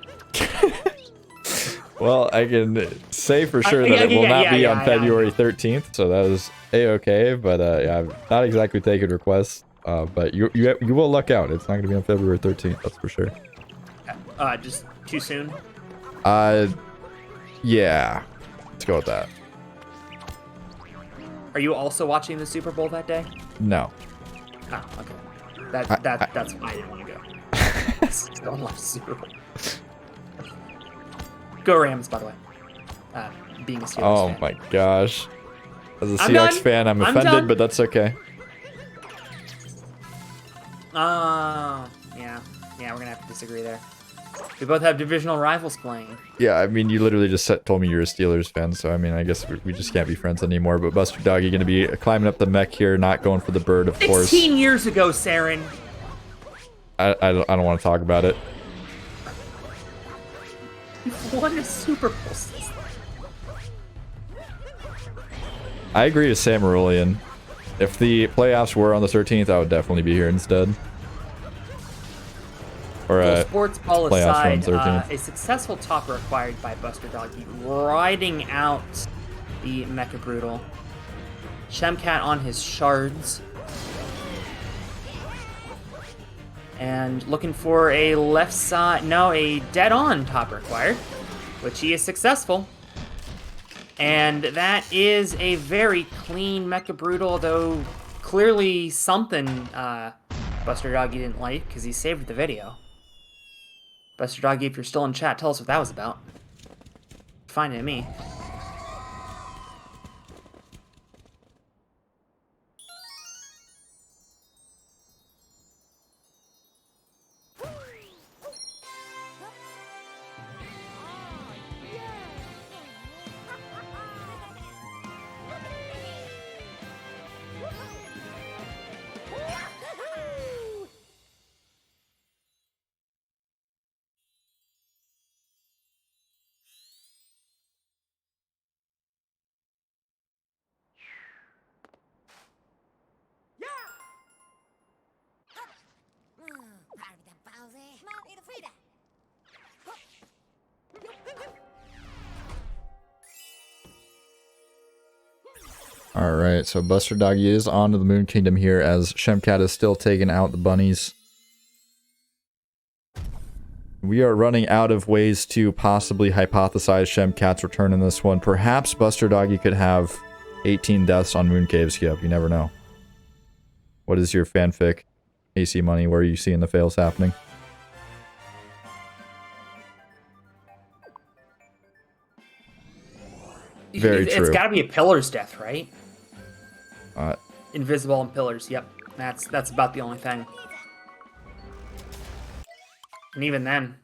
Well, I can say for sure that it will not be on February 13th, so that is A-okay, but yeah, I'm not exactly taking requests, but you will luck out. It's not going to be on February 13th, that's for sure. Just too soon? Yeah. Let's go with that. Are you also watching the Super Bowl that day? No. Oh, okay. That's why I didn't want to go. Don't watch the Super Bowl. Go Rams, by the way. Being a Steelers fan. Oh my gosh. As a Seahawks fan, I'm offended, but that's okay. Yeah, we're gonna have to disagree there. We both have divisional rivals playing. Yeah, I mean, you literally just told me you're a Steelers fan, so I mean, I guess we just can't be friends anymore. But BusterDoggy gonna be climbing up the mech here, not going for the bird, of course. 16 years ago, Saren. I don't want to talk about it. You've won a Super Bowl. I agree with Samarulian. If the playoffs were on the 13th, I would definitely be here instead. Or sports ball aside, a successful topper acquired by BusterDoggy, riding out the Mecha Brutal. Shemcat on his shards. And looking for a left side, no, a dead-on topper acquired, which he is successful. And that is a very clean Mecha Brutal, though clearly something BusterDoggy didn't like, because he saved the video. BusterDoggy, if you're still in chat, tell us what that was about. Fine to me. Alright, so BusterDoggy is on to the Moon Kingdom here as Shemcat is still taking out the bunnies. We are running out of ways to possibly hypothesize Shemcat's return in this one. Perhaps BusterDoggy could have 18 deaths on Moon Cave skip. You never know. What is your fanfic, AC Money? Where are you seeing the fails happening? Very true. It's got to be a Pillar's death, right? Uh, Invisible and Pillars. Yep, that's about the only thing. And even then.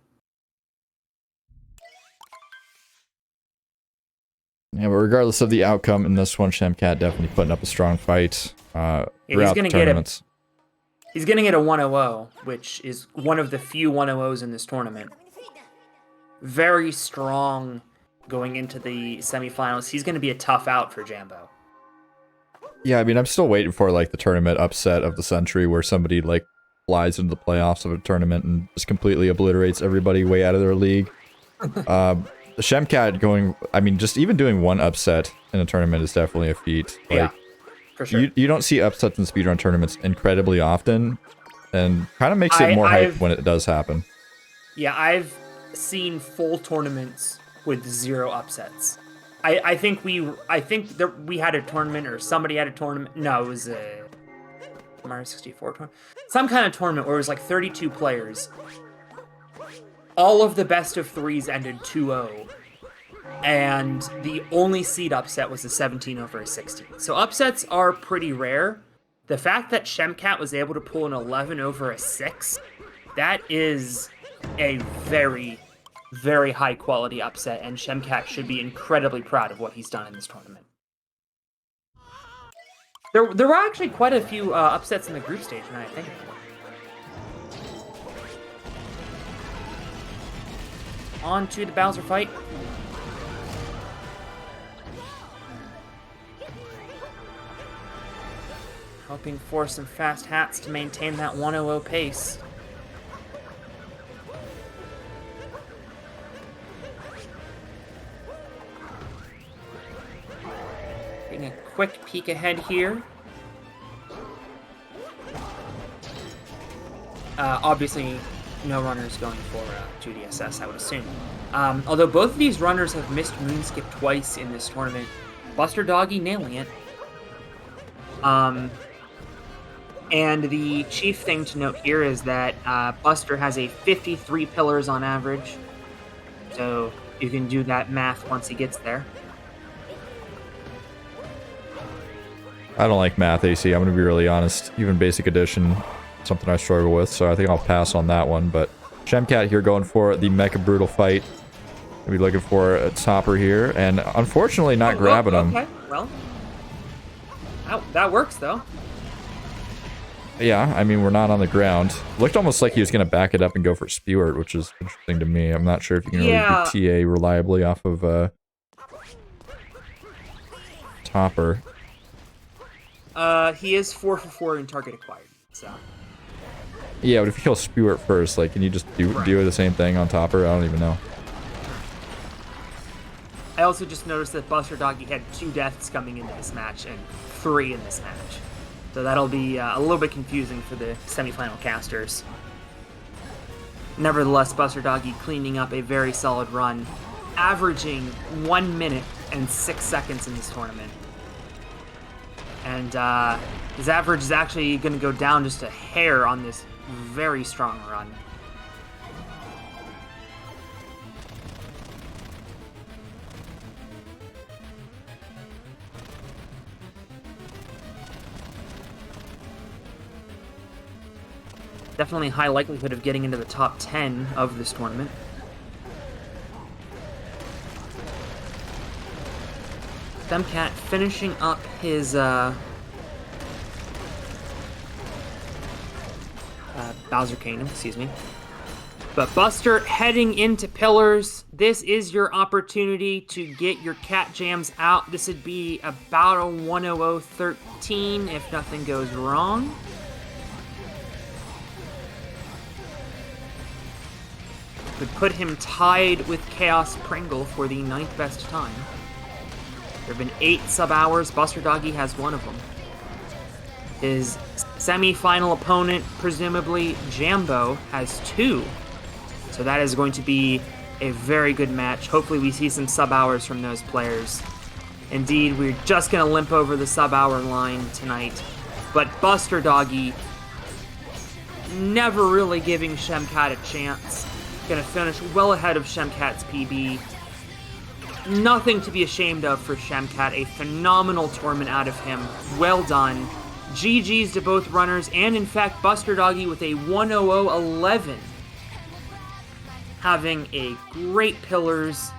Yeah, but regardless of the outcome in this one, Shemcat definitely putting up a strong fight throughout the tournaments. He's going to get a 1-0, which is one of the few 1-0s in this tournament. Very strong going into the semifinals. He's going to be a tough out for Jambo. Yeah, I mean, I'm still waiting for, like, the tournament upset of the century where somebody, like, flies into the playoffs of a tournament and just completely obliterates everybody way out of their league. Shemcat going, I mean, just even doing one upset in a tournament is definitely a feat. Like, yeah, for sure. You don't see upsets in speedrun tournaments incredibly often, and kind of makes it more hype when it does happen. Yeah, I've seen full tournaments with 0 upsets. I think we had a tournament, or somebody had a tournament. No, it was a Mario 64 tournament. Some kind of tournament where it was like 32 players. All of the best of 3s ended 2-0. And the only seed upset was a 17 over a 16. So upsets are pretty rare. The fact that Shemcat was able to pull an 11 over a 6, that is a very, very high quality upset, and Shemcat should be incredibly proud of what he's done in this tournament. There were actually quite a few upsets in the group stage, now I think of it. On to the Bowser fight. Hoping for some fast hats to maintain that 1-0 pace. Taking a quick peek ahead here. Obviously, no runners going for 2DSS, I would assume. Although both of these runners have missed Moonskip twice in this tournament. BusterDoggy nailing it. And the chief thing to note here is that Buster has a 53 pillars on average. So you can do that math once he gets there. I don't like math, AC. I'm going to be really honest. Even basic addition, something I struggle with, so I think I'll pass on that one. But Shemcat here going for the Mecha Brutal fight. We'll be looking for a topper here, and unfortunately not grabbing him. Okay, well, that works though. Yeah, I mean, we're not on the ground. Looked almost like he was going to back it up and go for Spewart, which is interesting to me. I'm not sure if you can really do TA reliably off of topper. He is 4 for 4 in target acquired, so. Yeah, but if you kill Spewart first, like, can you just do the same thing on topper? I don't even know. I also just noticed that BusterDoggy had 2 deaths coming into this match and 3 in this match. So that'll be a little bit confusing for the semifinal casters. Nevertheless, BusterDoggy cleaning up a very solid run, averaging 1 minute and 6 seconds in this tournament. And his average is actually going to go down just a hair on this very strong run. Definitely high likelihood of getting into the top 10 of this tournament. Shemcat finishing up his Bowser Kingdom, excuse me. But Buster heading into Pillars. This is your opportunity to get your cat jams out. This would be about a 100-13 if nothing goes wrong. Would put him tied with Chaos Pringle for the 9th best time. There have been 8 sub-hours. BusterDoggy has one of them. His semi-final opponent, presumably Jambo, has 2. So that is going to be a very good match. Hopefully we see some sub-hours from those players. Indeed, we're just going to limp over the sub-hour line tonight. But BusterDoggy never really giving Shemcat a chance. Going to finish well ahead of Shemcat's PB. Nothing to be ashamed of for Shemcat. A phenomenal tournament out of him. Well done. GG's to both runners, and in fact, BusterDoggy with a 1:00:11. Having a great pillars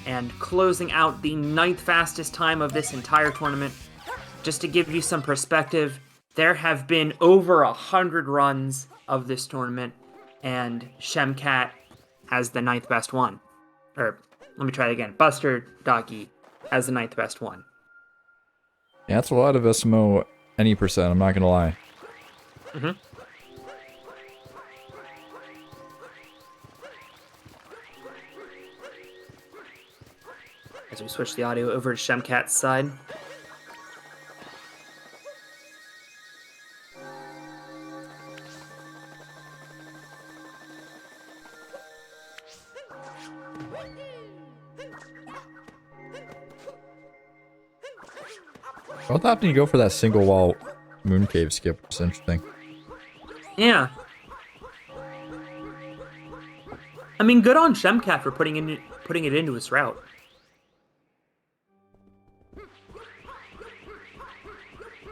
and closing out the 9th fastest time of this entire tournament. Just to give you some perspective, there have been over 100 runs of this tournament, and Shemcat has the 9th best one. Or, let me try it again. BusterDoggy has the 9th best one. Yeah, that's a lot of SMO any percent, I'm not gonna lie. Mm-hmm. As we switch the audio over to Shemcat's side. What happened you go for that single wall moon cave skip? It's interesting. Yeah. I mean, good on Shemcat for putting it into his route.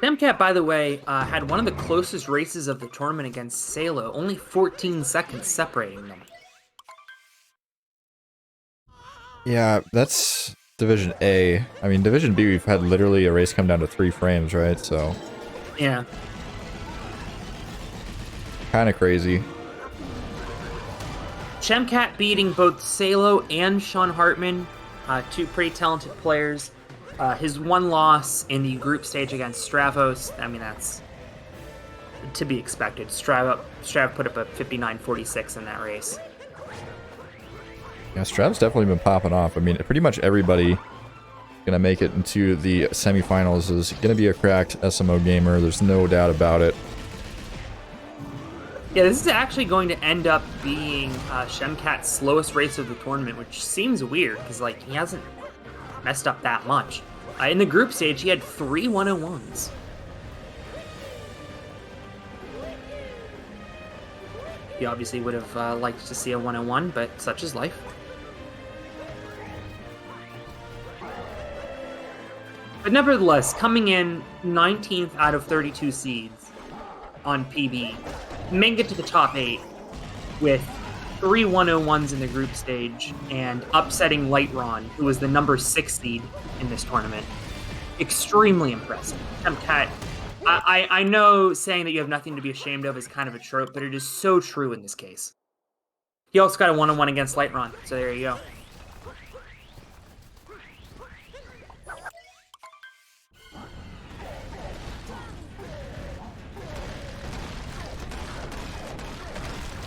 Shemcat, by the way, had one of the closest races of the tournament against Salo, only 14 seconds separating them. Yeah, that's Division A. I mean, Division B, we've had literally a race come down to 3 frames, right? So... yeah. Kind of crazy. Shemcat beating both Salo and Sean Hartman, 2 pretty talented players. His one loss in the group stage against Stravos, I mean, that's to be expected. Strav put up a 59.46 in that race. Yeah, Strav's definitely been popping off. I mean, pretty much everybody gonna make it into the semifinals is gonna be a cracked SMO gamer. There's no doubt about it. Yeah, this is actually going to end up being Shemcat's slowest race of the tournament, which seems weird, because, like, he hasn't messed up that much. In the group stage, he had 3 101s. He obviously would have liked to see a 101, but such is life. But nevertheless, coming in 19th out of 32 seeds on PB, making it to the top 8 with 3 101s in the group stage and upsetting Lightron, who was the number 6 seed in this tournament. Extremely impressive. Shemcat, I know saying that you have nothing to be ashamed of is kind of a trope, but it is so true in this case. He also got a 1-on-1 against Lightron, so there you go.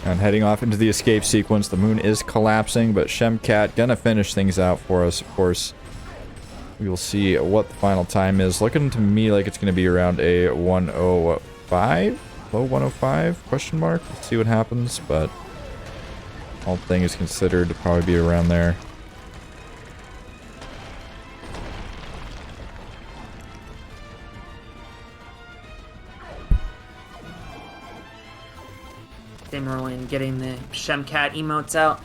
And heading off into the escape sequence, the moon is collapsing, but Shemcat gonna finish things out for us, of course. We will see what the final time is. Looking to me like it's gonna be around a 1:05? Low 1:05? Question mark? Let's see what happens, but all things considered, to probably be around there. Simmerlin getting the Shemcat emotes out.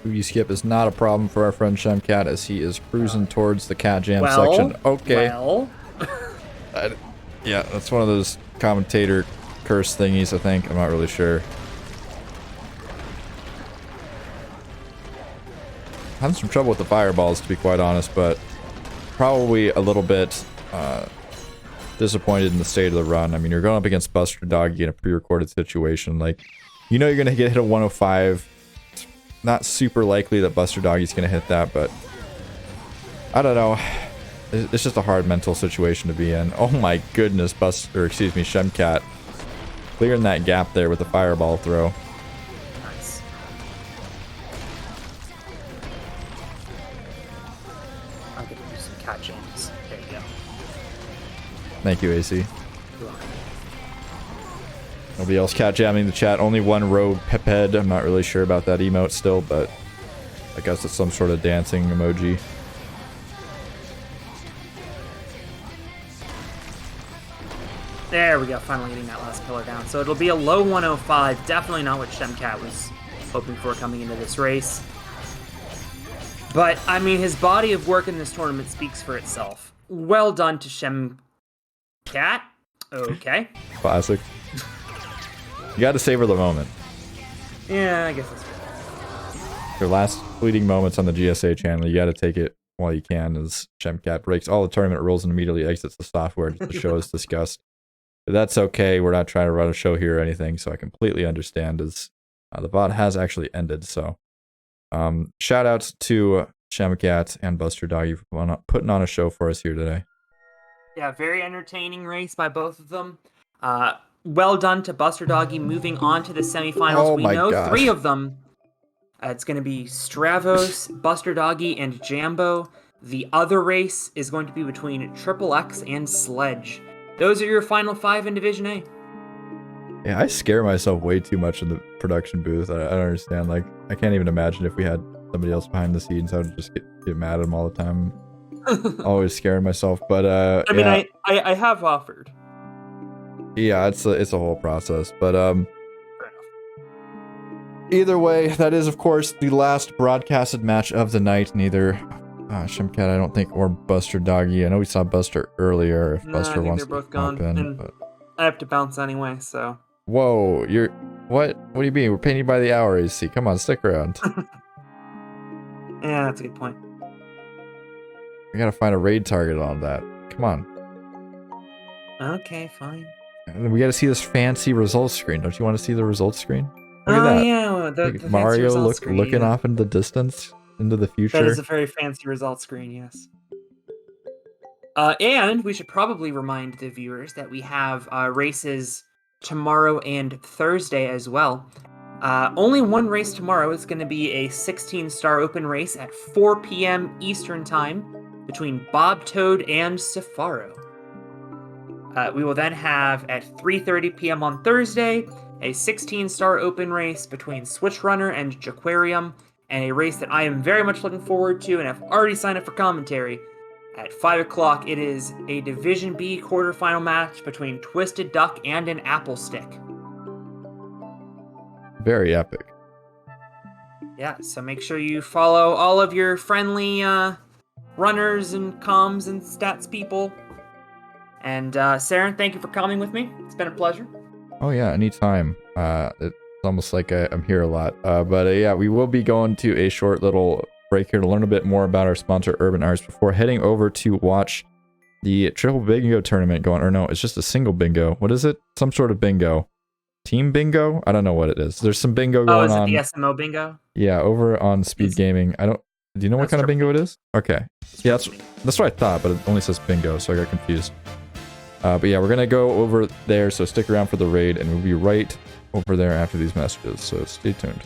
Boogie skip is not a problem for our friend Shemcat as he is cruising towards the cat jam section. Okay. Well. Yeah, that's one of those commentator curse thingies, I think. I'm not really sure. Having some trouble with the fireballs, to be quite honest, but probably a little bit disappointed in the state of the run. I mean, you're going up against BusterDoggy in a pre-recorded situation. Like, you know you're going to get hit a 105. It's not super likely that BusterDoggy's going to hit that, but I don't know. It's just a hard mental situation to be in. Oh my goodness, Shemcat clearing that gap there with the fireball throw. Nice. Do some catch ins. There you go. Thank you, AC. Nobody else cat jamming the chat. Only one Ro8. I'm not really sure about that emote still, but I guess it's some sort of dancing emoji. There we go, finally getting that last pillar down. So it'll be a low 105. Definitely not what Shemcat was hoping for coming into this race. But, I mean, his body of work in this tournament speaks for itself. Well done to Shemcat. Okay. Classic. You gotta savor the moment. Yeah, I guess that's fair. Your last fleeting moments on the GSA channel, you gotta take it while you can, as Shemcat breaks all the tournament rules and immediately exits the software just to show his disgust. But that's okay, we're not trying to run a show here or anything, so I completely understand, as the VOD has actually ended, so... shout outs to Shemcat and BusterDoggy for putting on a show for us here today. Yeah, very entertaining race by both of them. Well done to BusterDoggy moving on to the semifinals. Oh we know gosh. 3 of them. It's going to be Stravos, BusterDoggy, and Jambo. The other race is going to be between Triple X and Sledge. Those are your final 5 in Division A. Yeah, I scare myself way too much in the production booth. I don't understand. Like, I can't even imagine if we had somebody else behind the scenes. I would just get mad at them all the time. Always scaring myself. But I mean, yeah. I have offered. Yeah, it's a whole process. But either way, that is of course the last broadcasted match of the night. Neither Shemcat, I don't think, or BusterDoggy. I know we saw Buster earlier. If Buster wants to hop in, but I have to bounce anyway, so. Whoa, you're what? What do you mean? We're paying you by the hour, AC. Come on, stick around. Yeah, that's a good point. We gotta find a raid target on that. Come on. Okay, fine. And we gotta see this fancy results screen. Don't you want to see the results screen? Look at that. Yeah, the Mario screen, looking off into the distance, into the future. That is a very fancy results screen, yes. And we should probably remind the viewers that we have races tomorrow and Thursday as well. Only one race tomorrow is going to be a 16-star open race at 4 p.m. Eastern Time between Bob Toad and Safaro. We will then have at 3:30 p.m. on Thursday a 16-star open race between Switch Runner and Jaquarium, and a race that I am very much looking forward to and have already signed up for commentary. At 5 o'clock, it is a Division B quarterfinal match between Twisted Duck and an Apple Stick. Very epic. Yeah, so make sure you follow all of your friendly runners and comms and stats people. And Saren, thank you for coming with me. It's been a pleasure. Oh yeah, anytime. It's almost like I'm here a lot. But yeah, we will be going to a short little break here to learn a bit more about our sponsor, Urban Arts, before heading over to watch the triple bingo tournament going. Or no, it's just a single bingo. What is it? Some sort of bingo. Team bingo? I don't know what it is. There's some bingo going on. Oh, is it the SMO bingo? Yeah, over on Speed Gaming. Do you know what kind of bingo it is? Okay. Yeah, that's what I thought, but it only says bingo, so I got confused. But yeah, we're going to go over there, so stick around for the raid, and we'll be right over there after these messages, so stay tuned.